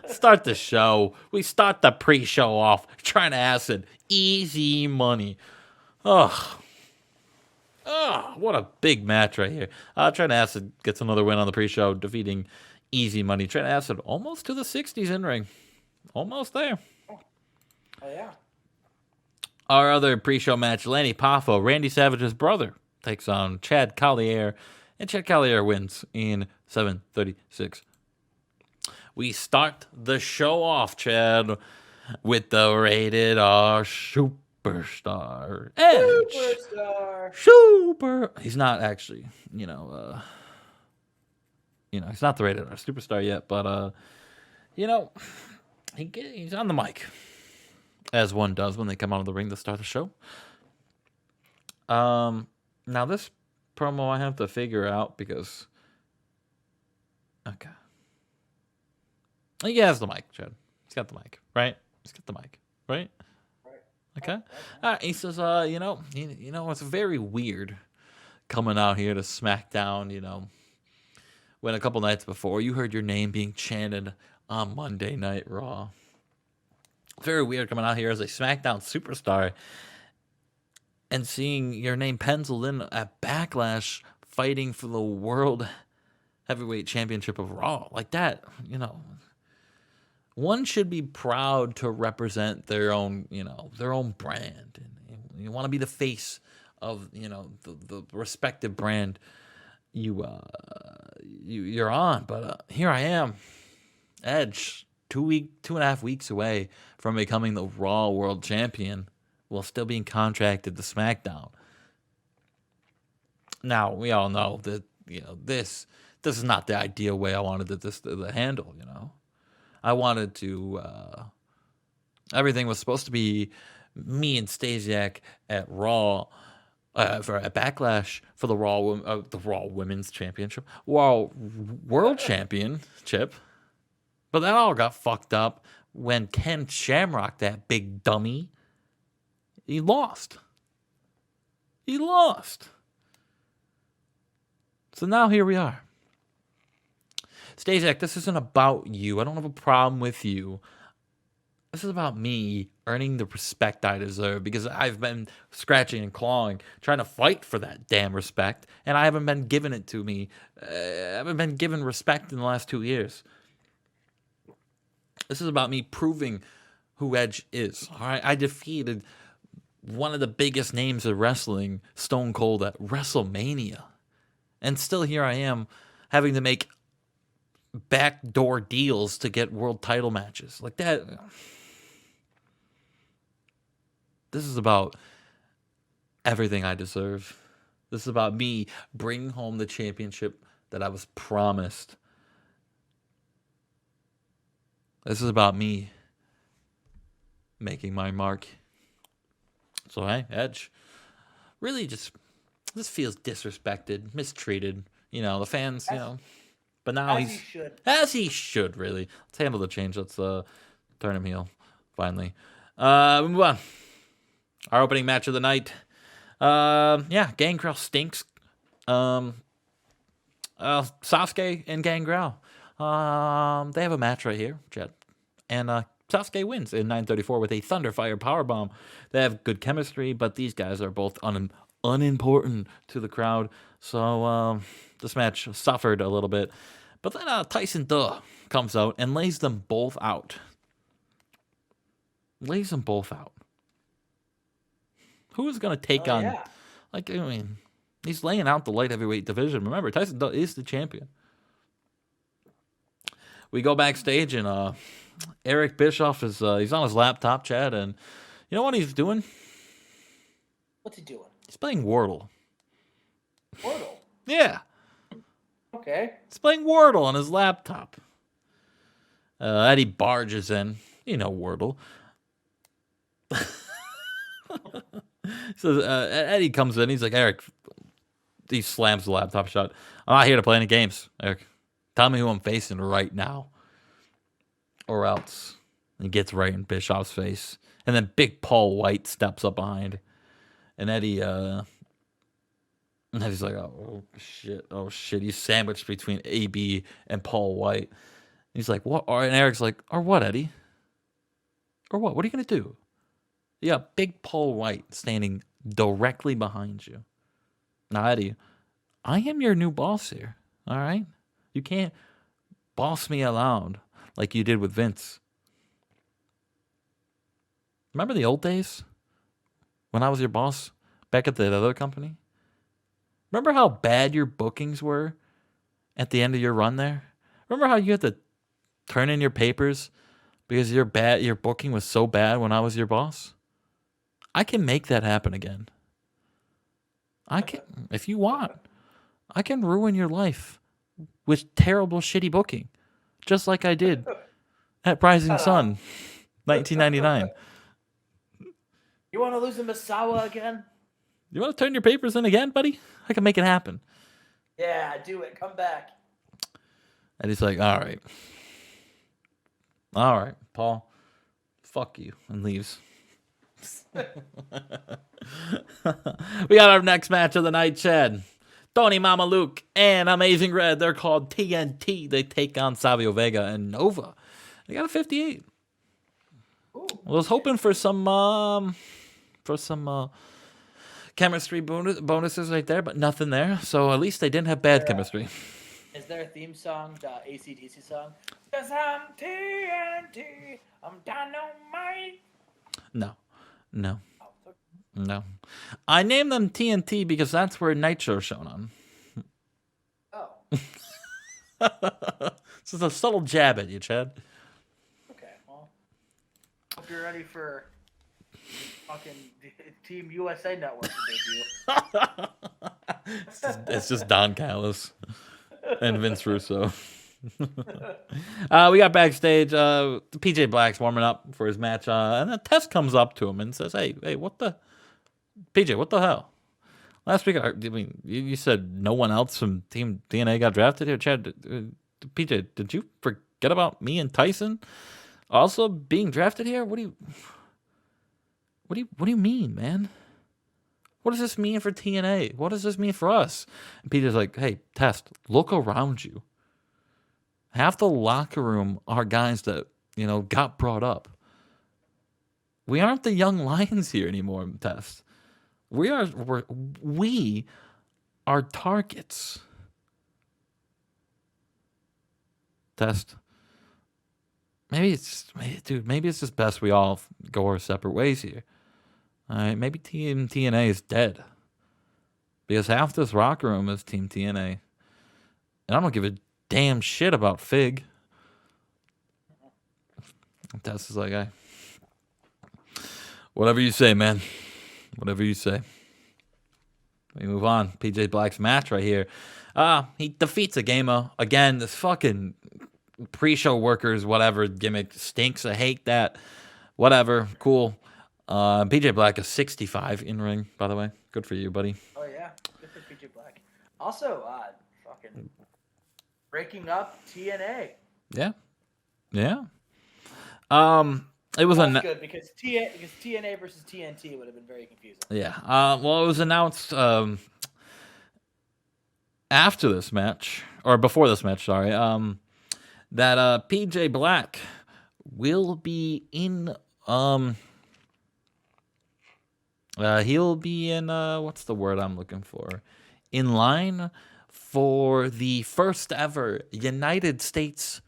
Start the show. We start the pre-show off trying to acid. Easy money. Ugh, what a big match right here. Trent Acid gets another win on the pre-show, defeating Easy Money. Trent Acid almost to the 60s in ring. Almost there. Oh, yeah. Our other pre-show match, Lanny Poffo, Randy Savage's brother, takes on Chad Collier, and Chad Collier wins in 7:36. We start the show off, Chad, with the rated R superstar Edge. He's not actually, he's not the rated R superstar yet, but he's on the mic, as one does when they come out of the ring to start the show. Now this promo I have to figure out because, okay. He has the mic, Chad. He's got the mic, right? He's got the mic, right? Okay. He says, it's very weird coming out here to SmackDown, when a couple nights before you heard your name being chanted on Monday Night Raw. Very weird coming out here as a SmackDown superstar and seeing your name penciled in at Backlash fighting for the World Heavyweight Championship of Raw. Like that, One should be proud to represent their own, their own brand. And you want to be the face of, the respective brand you're on. But here I am, Edge, 2.5 weeks away from becoming the Raw World Champion while still being contracted to SmackDown. Now, we all know that, this is not the ideal way I wanted this to handle, I wanted to Everything was supposed to be me and Stasak at Raw, for a Backlash for the Raw Women's Championship, Raw World Championship. But that all got fucked up when Ken Shamrock, that big dummy, he lost. He lost. So now here we are. Stasak, this isn't about you. I don't have a problem with you. This is about me earning the respect I deserve, because I've been scratching and clawing, trying to fight for that damn respect, and I haven't been given it to me. I haven't been given respect in the last 2 years. This is about me proving who Edge is. All right, I defeated one of the biggest names of wrestling, Stone Cold, at WrestleMania, and still here I am having to make backdoor deals to get world title matches like that. This is about everything I deserve. This is about me bringing home the championship that I was promised. This is about me making my mark. So, hey, Edge really just feels disrespected, mistreated. You know, the fans, you know. But now as he should, really. Let's handle the change. Let's turn him heel, finally. Move on. Our opening match of the night. Gangrel stinks. Sasuke and Gangrel. They have a match right here, Chad. And Sasuke wins in 9:34 with a Thunderfire powerbomb. They have good chemistry, but these guys are both unimportant to the crowd. So this match suffered a little bit. But then Tyson comes out and lays them both out. Lays them both out. Who is going to take on... Yeah. Like, I mean, he's laying out the light heavyweight division. Remember, Tyson is the champion. We go backstage, and Eric Bischoff is he's on his laptop, Chad, and you know what he's doing? What's he doing? He's playing Wordle. Wordle? Yeah. Okay. He's playing Wordle on his laptop. Eddie barges in. You know Wordle. So Eddie comes in. He's like, Eric, he slams the laptop shut. I'm not here to play any games, Eric. Tell me who I'm facing right now. Or else. He gets right in Bischoff's face. And then Big Paul White steps up behind. And Eddie's like, oh shit. He's sandwiched between AB and Paul White. He's like, what? And Eric's like, or what, Eddie? Or what? What are you going to do? Yeah, Big Paul White standing directly behind you. Now, Eddie, I am your new boss here, all right? You can't boss me around like you did with Vince. Remember the old days when I was your boss back at the other company? Remember how bad your bookings were at the end of your run there? Remember how you had to turn in your papers because your booking was so bad when I was your boss? I can make that happen again. I can, if you want. I can ruin your life with terrible, shitty booking, just like I did at Rising Sun, 1999. You want to lose to Misawa again? You want to turn your papers in again, buddy? I can make it happen. Yeah, do it. Come back. And he's like, all right, Paul, fuck you, and leaves. We got our next match of the night, Chad. Tony Mama Luke and Amazing Red. They're called TNT. They take on Savio Vega and Nova. They got a 58. Ooh, I was hoping for some chemistry bonuses right there, but nothing there. So at least they didn't have bad chemistry. Is there a theme song, the AC/DC song? 'Cause I'm TNT, I'm dynamite. No. I named them TNT because that's where Nitro's shown on. Oh. This is a subtle jab at you, Chad. Okay, well, hope you're ready for fucking Team USA Network to debut. It's just Don Callis and Vince Russo. We got backstage. PJ Black's warming up for his match, and then Test comes up to him and says, "Hey, what the PJ? What the hell? Last week, I mean, you said no one else from Team DNA got drafted here. Chad, PJ, did you forget about me and Tyson also being drafted here? What do you mean, man? What does this mean for TNA? What does this mean for us?" And PJ's like, "Hey, Test, look around you. Half the locker room are guys that, got brought up. We aren't the young lions here anymore, Test. We are targets." Test. Maybe it's just best we all go our separate ways here. All right, maybe Team TNA is dead. Because half this locker room is Team TNA. And I don't give a damn shit about Fig. Test is like, hey, whatever you say, man. Whatever you say. We move on. PJ Black's match right here. He defeats a gamer. Again, this fucking pre-show workers, whatever gimmick stinks. I hate that. Whatever. Cool. PJ Black is 65 in ring, by the way. Good for you, buddy. Oh yeah, good for PJ Black. Also, fucking breaking up TNA. Yeah. It was good because TNA versus TNT would have been very confusing. Yeah. Well, it was announced after this match, or before this match, sorry, that PJ Black will be in he'll be in what's the word I'm looking for? In line for the first ever United States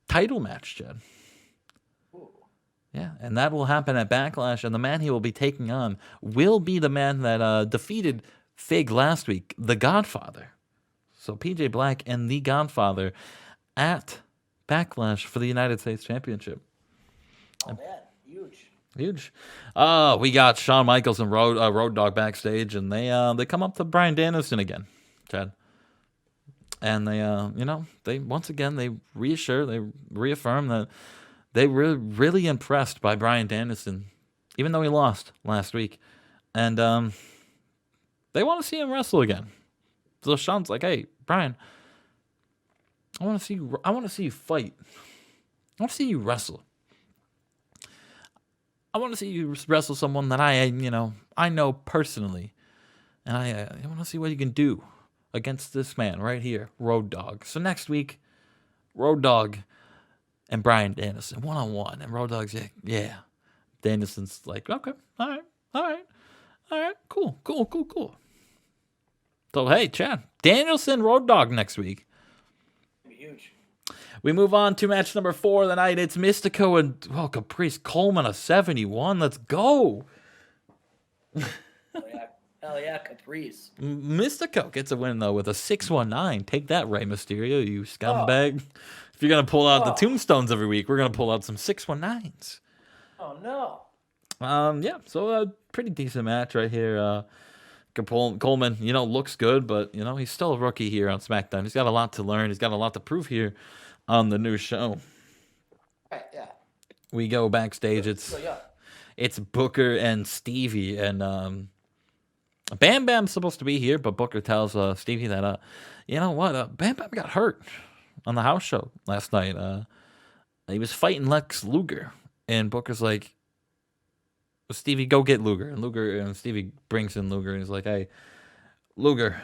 title match, Jed. Ooh. Yeah, and that will happen at Backlash, and the man he will be taking on will be the man that defeated Fig last week, the Godfather. So PJ Black and the Godfather at Backlash for the United States Championship. Oh man, huge. We got Shawn Michaels and Road Dogg backstage, and they come up to Bryan Danielson again, Chad. And they once again they reaffirm that they were really impressed by Bryan Danielson, even though he lost last week, and they want to see him wrestle again. So Shawn's like, "Hey, Bryan, I want to see you fight. I want to see you wrestle. I want to see you wrestle someone that I know personally, and I want to see what you can do against this man right here, Road Dogg." So next week, Road Dogg and Bryan Danielson one-on-one, and Road Dogg's like, "Yeah." Danielson's like, "Okay, all right, cool. So hey, Chad, Danielson, Road Dogg next week. Huge. We move on to match number 4 of the night. It's Mystico and Caprice Coleman, a 71. Let's go. Hell yeah, Caprice. Mystico gets a win, though, with a 619. Take that, Rey Mysterio, you scumbag. If you're going to pull out the tombstones every week, we're going to pull out some 619s. Oh, no. Yeah, so a pretty decent match right here. Coleman, looks good, but, he's still a rookie here on SmackDown. He's got a lot to learn. He's got a lot to prove here on the new show. Right, yeah. We go backstage. It's Booker and Stevie, and Bam Bam's supposed to be here, but Booker tells Stevie that, you know what, Bam Bam got hurt on the house show last night. He was fighting Lex Luger, and Booker's like, "Stevie, go get Luger." And Stevie brings in Luger, and he's like, "Hey, Luger,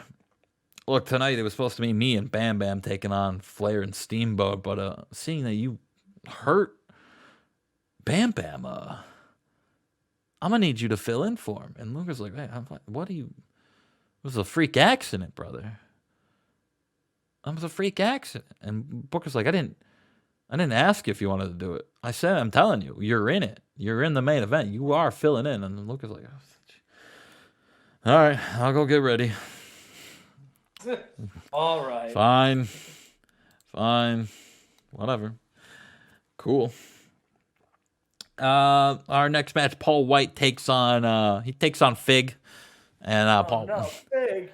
look, tonight it was supposed to be me and Bam Bam taking on Flair and Steamboat, but seeing that you hurt Bam Bam, I'm gonna need you to fill in for him." And Luger's like, "Hey, it was a freak accident, brother. It was a freak accident." And Booker's like, I didn't ask you if you wanted to do it. I said, I'm telling you, you're in it. You're in the main event. You are filling in." And Luger's like, "All right, I'll go get ready." All right. Fine. Whatever. Cool. Our next match, Paul White takes on Fig. And Paul. No, Fig.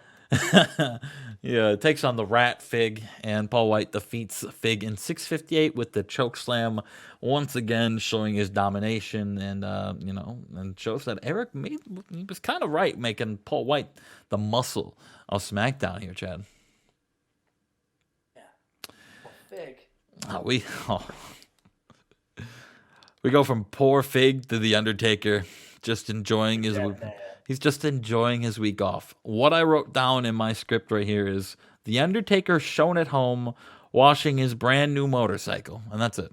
Yeah, it takes on the Rat Fig, and Paul White defeats Fig in 6:58 with the choke slam, once again showing his domination, and and shows that he was kind of right making Paul White the muscle of SmackDown here, Chad. Yeah, well, Fig. We go from poor Fig to the Undertaker, just enjoying his. Yeah, He's just enjoying his week off. What I wrote down in my script right here is The Undertaker shown at home washing his brand new motorcycle. And that's it.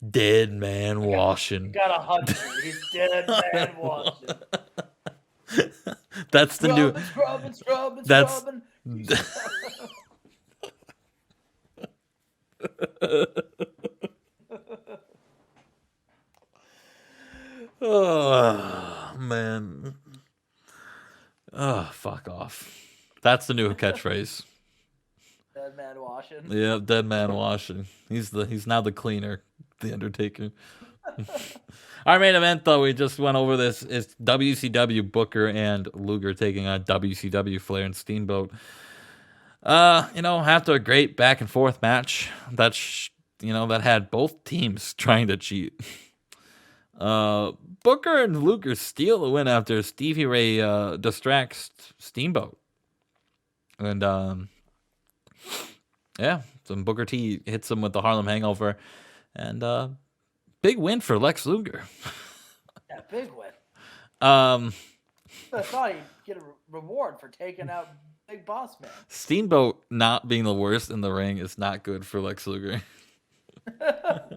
Dead man washing. You got 100. He's dead man washing. That's the new. Scrubbing. Oh, man. Oh, fuck off. That's the new catchphrase. Dead man washing. Yeah, dead man washing. He's now the cleaner, the Undertaker. Our main event, though, we just went over this, is WCW Booker and Luger taking on WCW Flair and Steamboat. After a great back and forth match that had both teams trying to cheat. Booker and Luger steal the win after Stevie Ray distracts Steamboat. And so Booker T hits him with the Harlem Hangover, and big win for Lex Luger. Yeah, big win. I thought he'd get a reward for taking out Big Boss Man. Steamboat not being the worst in the ring is not good for Lex Luger.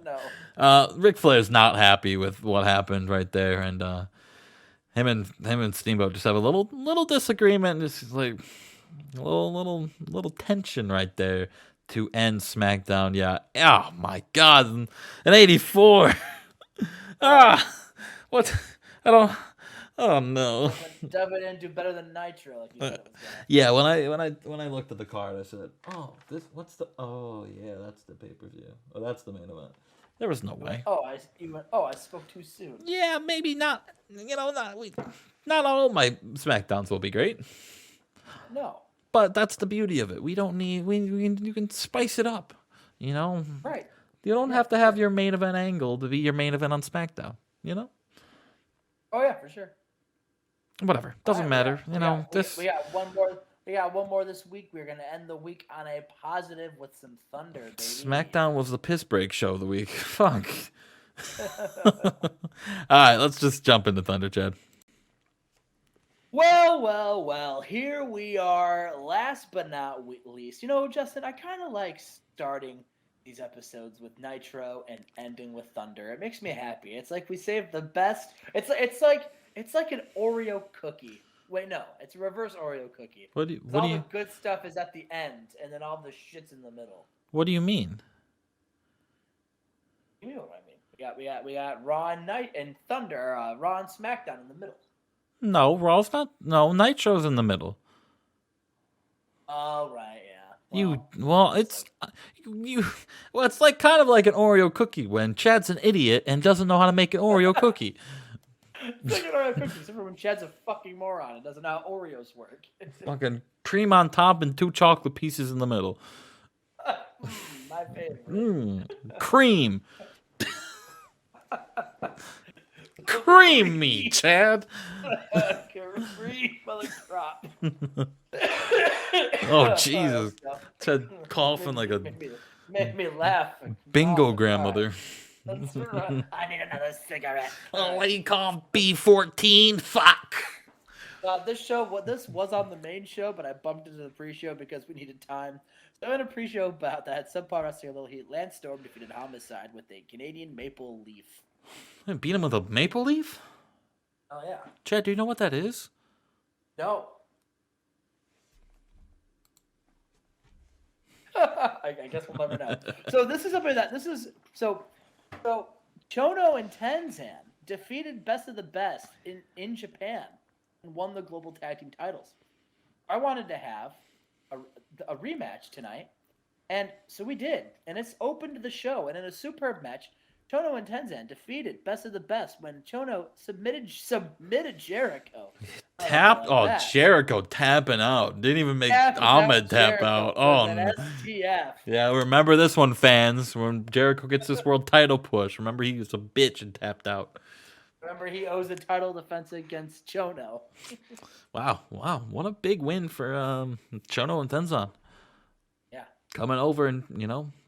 No. Ric Flair's not happy with what happened right there, and him and Steamboat just have a little disagreement. It's like a little tension right there to end SmackDown. Yeah. Oh my God. An 84. What? Oh no. Dub it in, do better than Nitro, like you said it was gonna. Yeah, when I looked at the card, I said, "Oh, that's the pay-per-view. Oh, that's the main event." There was no way. I spoke too soon. Yeah, maybe not. Not all my SmackDowns will be great. No. But that's the beauty of it. We don't need you can spice it up, Right. You don't have to have your main event angle to be your main event on SmackDown, Oh yeah, for sure. Whatever. Doesn't matter. We got one more. We got one more this week. We're gonna end the week on a positive with some thunder, baby. SmackDown was the piss break show of the week. Fuck. All right, let's just jump into Thunder, Chad. Well. Here we are. Last but not least, Justin, I kind of like starting these episodes with Nitro and ending with Thunder. It makes me happy. It's like we saved the best. It's like an Oreo cookie. Wait, no, it's a reverse Oreo cookie. The good stuff is at the end, and then all the shit's in the middle. What do you mean? You know what I mean. We got Raw and Thunder, Raw and SmackDown in the middle. No, Raw's not. No, Nitro's in the middle. All right, yeah. It's like kind of like an Oreo cookie when Chad's an idiot and doesn't know how to make an Oreo cookie. It's like an Oreo cookie, except for when Chad's a fucking moron and doesn't know how Oreos work. Fucking cream on top and 2 chocolate pieces in the middle. My favorite. Cream. Cream me, Chad. Cream of the crop. Oh, Jesus. Chad coughing like a made me laugh. Bingo grandmother. I need another cigarette. Oh, what do you call B14? Fuck. This was on the main show, but I bumped into the pre-show because we needed time. So in a pre-show about that, Subpar Wrestling a Little Heat, Lance Storm defeated Homicide with a Canadian Maple Leaf. Beat him with a maple leaf? Oh, yeah. Chad, do you know what that is? No. I guess we'll never know. So this is something that so Chono and Tenzan defeated Best of the Best in Japan and won the global tag team titles. I wanted to have a rematch tonight, and so we did. And it's open to the show. And in a superb match, Chono and Tenzan defeated Best of the Best when Chono submitted Jericho. Jericho tapping out. Didn't even make Tapped Ahmed tap Jericho out. with Oh, an no. STF. Yeah, remember this one, fans. When Jericho gets this world title push, remember he was a bitch and tapped out. Remember, he owes a title defense against Chono. Wow. What a big win for Chono and Tenzan. Yeah. Coming over and,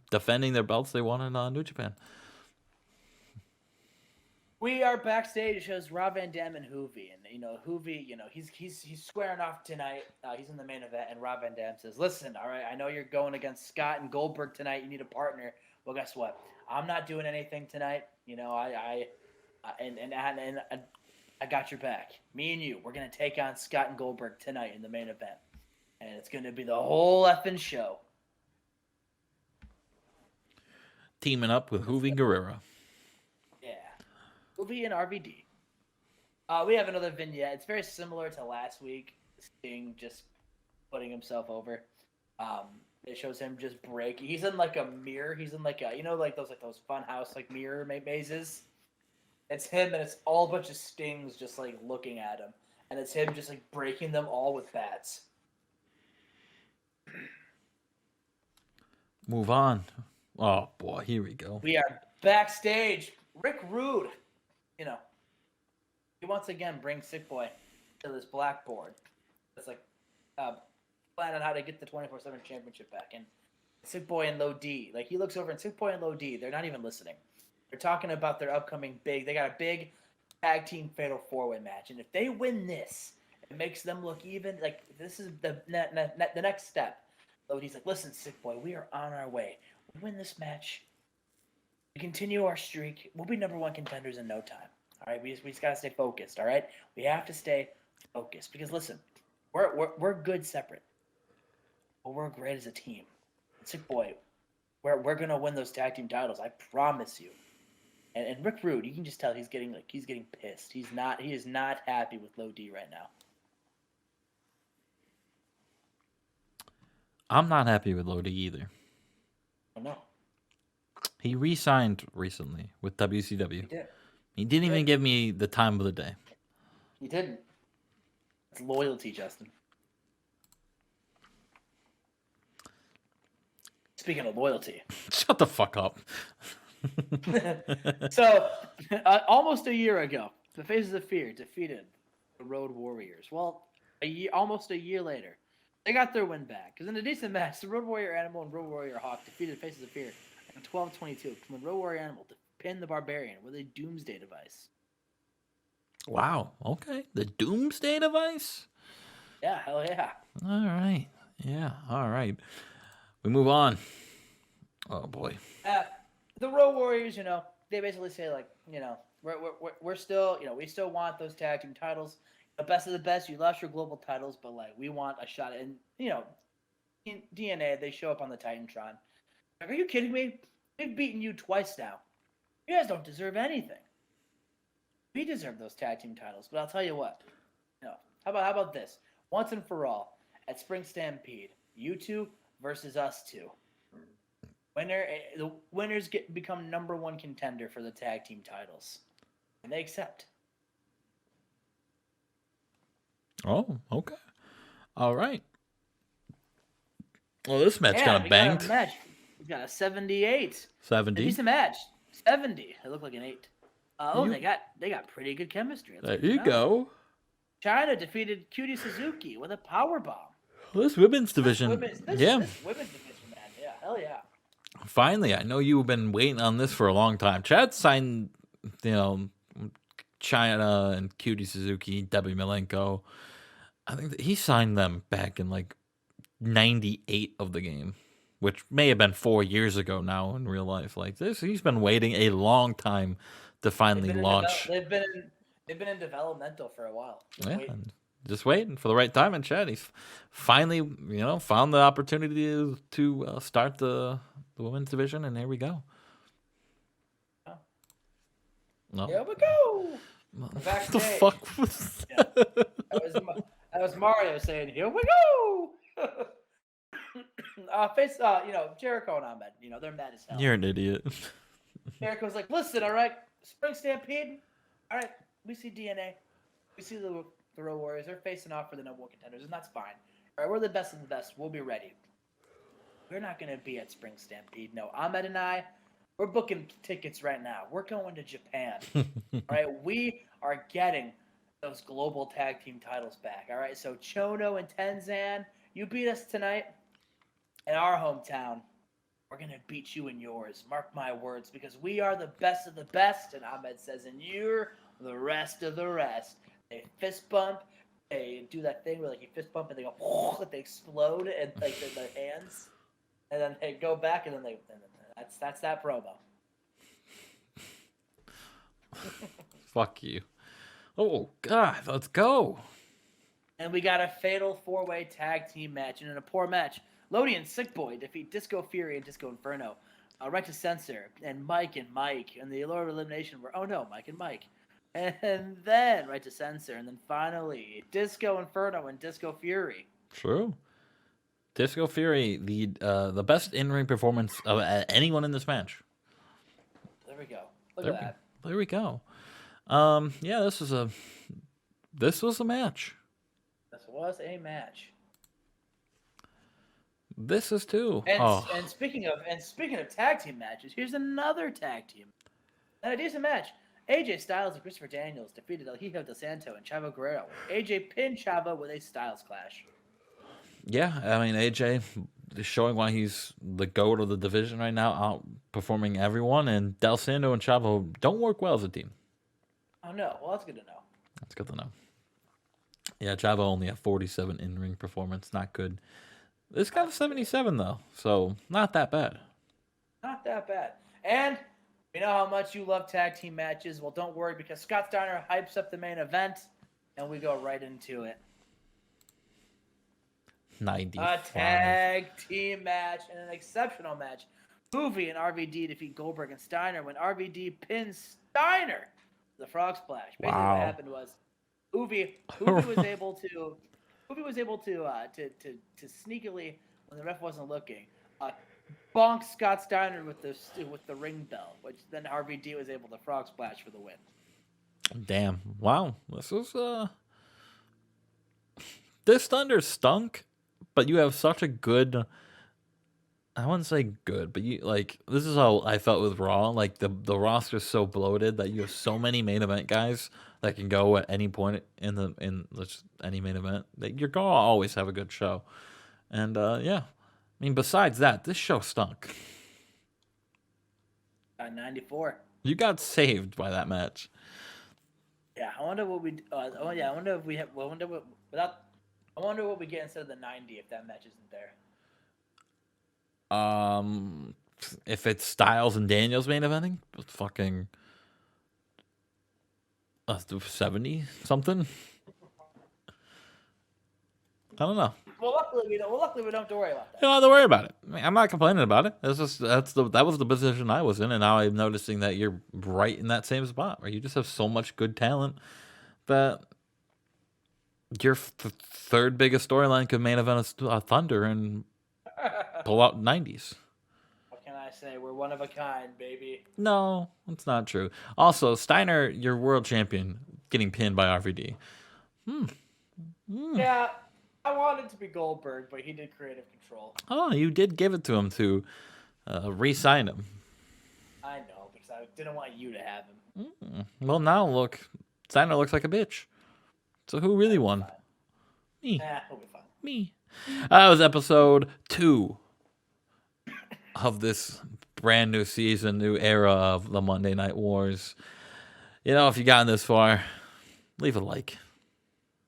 defending their belts they won in New Japan. We are backstage as Rob Van Dam and Huvey, and Huvey, he's squaring off tonight. He's in the main event, and Rob Van Dam says, "Listen, all right, I know you're going against Scott and Goldberg tonight. You need a partner. Well, guess what? I'm not doing anything tonight. I got your back. Me and you, we're gonna take on Scott and Goldberg tonight in the main event, and it's gonna be the whole effing show." Teaming up with Huvey Guerrero. Huvey and RVD. We have another vignette. It's very similar to last week. Sting just putting himself over. It shows him just break. He's in like a mirror. He's in like those fun house like mirror mazes. It's him and it's all a bunch of Stings just like looking at him, and it's him just like breaking them all with bats. Move on. Oh boy, here we go. We are backstage. Rick Rude. He once again brings Sick Boy to this blackboard. It's like plan on how to get the 24/7 championship back. And Sick Boy and Low D, he looks over and Sick Boy and Low D, they're not even listening. They're talking about their upcoming they got a big tag team fatal 4-way match. And if they win this, it makes them look even this is the next step. Low D's like, "Listen, Sick Boy, we are on our way. We win this match. We continue our streak. We'll be #1 contenders in no time. All right, we just gotta stay focused. All right, we have to stay focused because listen, we're good separate, but we're great as a team. Sick Boy, we're gonna win those tag team titles. I promise you." And Rick Rude, you can just tell he's getting pissed. He is not happy with Low D right now. I'm not happy with Low D either. Oh no. He re-signed recently with WCW. He did. He didn't even give me the time of the day. He didn't. It's loyalty, Justin. Speaking of loyalty. Shut the fuck up. So, almost a year ago, the Faces of Fear defeated the Road Warriors. Well, almost a year later, they got their win back. Because in a decent match, the Road Warrior Animal and Road Warrior Hawk defeated Faces of Fear in 12-22. When Road Warrior Animal pinned the Barbarian with a Doomsday device. Wow. Okay. The Doomsday device? Yeah, hell yeah. All right. Yeah. All right. We move on. Oh boy. The Road Warriors, they basically say we're still, we still want those tag team titles. The Best of the Best, you lost your global titles, but we want a shot. And in DNA, they show up on the Titantron. Are you kidding me? They've beaten you twice now. You guys don't deserve anything. We deserve those tag team titles, but I'll tell you what. How about this? Once and for all, at Spring Stampede, you two versus us two. The winners become #1 contender for the tag team titles, and they accept. Oh, okay. All right. Well, this match kind of banged. We got a 78. 70. A decent match. 70. It looked like an 8. They got pretty good chemistry. There you go. China defeated Cutie Suzuki with a power bomb. Well, this women's division. This women's division, man. Yeah, hell yeah. Finally, I know you've been waiting on this for a long time. Chad signed, China and Cutie Suzuki, Debbie Malenko. I think that he signed them back in 98 of the game, which may have been 4 years ago now in real life. He's been waiting a long time to finally launch. They've been in developmental for a while. Just waiting for the right time. And Chad, he's finally, found the opportunity to start the women's division, and here we go. Oh. No. Here we go. What the fuck was that? That was Mario saying, "Here we go." Jericho and Ahmed, they're mad as hell. You're an idiot. Jericho's like, listen, all right, Spring Stampede, all right, we see DNA, we see the Road Warriors. They're facing off for the number one contenders, and that's fine. All right, we're the best of the best. We'll be ready. We're not going to be at Spring Stampede. No, Ahmed and I, we're booking tickets right now. We're going to Japan. All right, we are getting those global tag team titles back. All right, so Chono and Tenzan, you beat us tonight in our hometown. We're going to beat you in yours. Mark my words, because we are the best of the best. And Ahmed says, and you're the rest of the rest. They fist bump. They do that thing where like you fist bump and they go, they explode and like the hands. And then they go back, and then that's that promo. Fuck you. Oh God, let's go. And we got a fatal 4-way tag team match, and in a poor match, Lodi and Sick Boy defeat Disco Fury and Disco Inferno. Right to Censor and Mike, and the Allure of Elimination were Mike and Mike, and then Right to Censor, and then finally Disco Inferno and Disco Fury. True. Disco Fury, the best in-ring performance of anyone in this match. There we go. Look at that. There we go. Yeah, this was a match. This was a match. This is too. And speaking of tag team matches, here's another tag team. And a decent match. AJ Styles and Christopher Daniels defeated El Hijo del Santo and Chavo Guerrero. AJ pinned Chavo with a Styles Clash. Yeah, I mean, AJ is showing why he's the GOAT of the division right now, outperforming everyone, and Del Santo and Chavo don't work well as a team. Oh, no. Well, that's good to know. That's good to know. Yeah, Chavo only had 47 in-ring performance. Not good. This got a 77, though, so not that bad. Not that bad. And we know how much you love tag team matches. Well, don't worry, because Scott Steiner hypes up the main event, and we go right into it. 95. A tag team match and an exceptional match. Huvey and RVD defeat Goldberg and Steiner when RVD pins Steiner. The frog splash. Basically, Wow. what happened was Huvey was able to sneakily, when the ref wasn't looking, bonk Scott Steiner with the ring bell, which then RVD was able to frog splash for the win. Damn. Wow. This Thunder stunk, but you have such a good. I wouldn't say good, but this is how I felt with Raw. Like the roster's so bloated that you have so many main event guys that can go at any point in any main event. You're gonna always have a good show, and yeah. I mean, besides that, this show stunk. 94. You got saved by that match. Yeah, I wonder what we. I wonder if we have. I wonder what we get instead of the 90 if that match isn't there. If it's Styles and Daniels main eventing, fucking 70 something. I don't know. Well, luckily we don't have to worry about that. You don't have to worry about it. I mean, I'm not complaining about it. That was the position I was in, and now I'm noticing that you're right in that same spot where you just have so much good talent that your third biggest storyline could main event a Thunder and pull out 90s. What can I say? We're one of a kind, baby. No, that's not true. Also, Steiner, your world champion, getting pinned by RVD. Yeah, I wanted to be Goldberg, but he did creative control. Oh, you did give it to him to re-sign him. I know, because I didn't want you to have him. Well, now look, Steiner looks like a bitch. So who really won? Me. He'll be fine. Me. That was episode 2 of this brand new season, new era of the Monday Night Wars. You know, if you gotten this far, leave a like.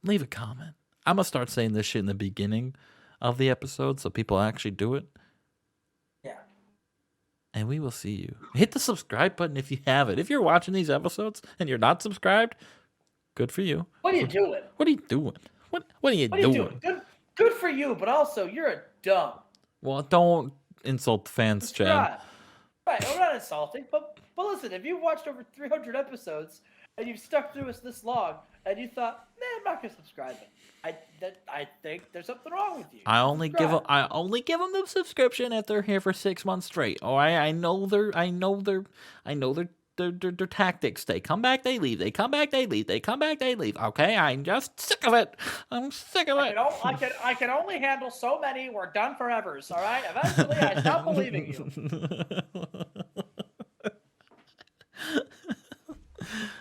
Leave a comment. I'm going to start saying this shit in the beginning of the episode so people actually do it. Yeah. And we will see you. Hit the subscribe button if you have it. If you're watching these episodes and you're not subscribed, good for you. What are you doing? What are you doing? What are you doing? Good for you, but also you're a dumb. Well, don't insult the fans, Chad. Right, we're not insulting, but listen, if you've watched over 300 episodes and you've stuck through us this long, and you thought, man, I'm not gonna subscribe. I think there's something wrong with you. I only give them Subscribe. the subscription if they're here for 6 months straight. All right, I know their tactics. They come back, they leave. They come back, they leave. They come back, they leave. Okay, I'm just sick of it. I'm sick of it. I can only handle so many. We're done forevers. All right. Eventually, I stop believing you.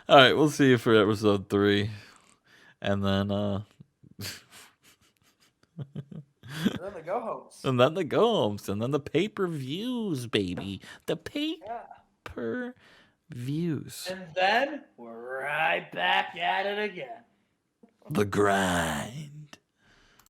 All right, we'll see you for episode 3, and then And then the go homes. and then the gomes, and then the pay-per-views, baby. The Yeah. pay-per-views. And then we're right back at it again. The grind.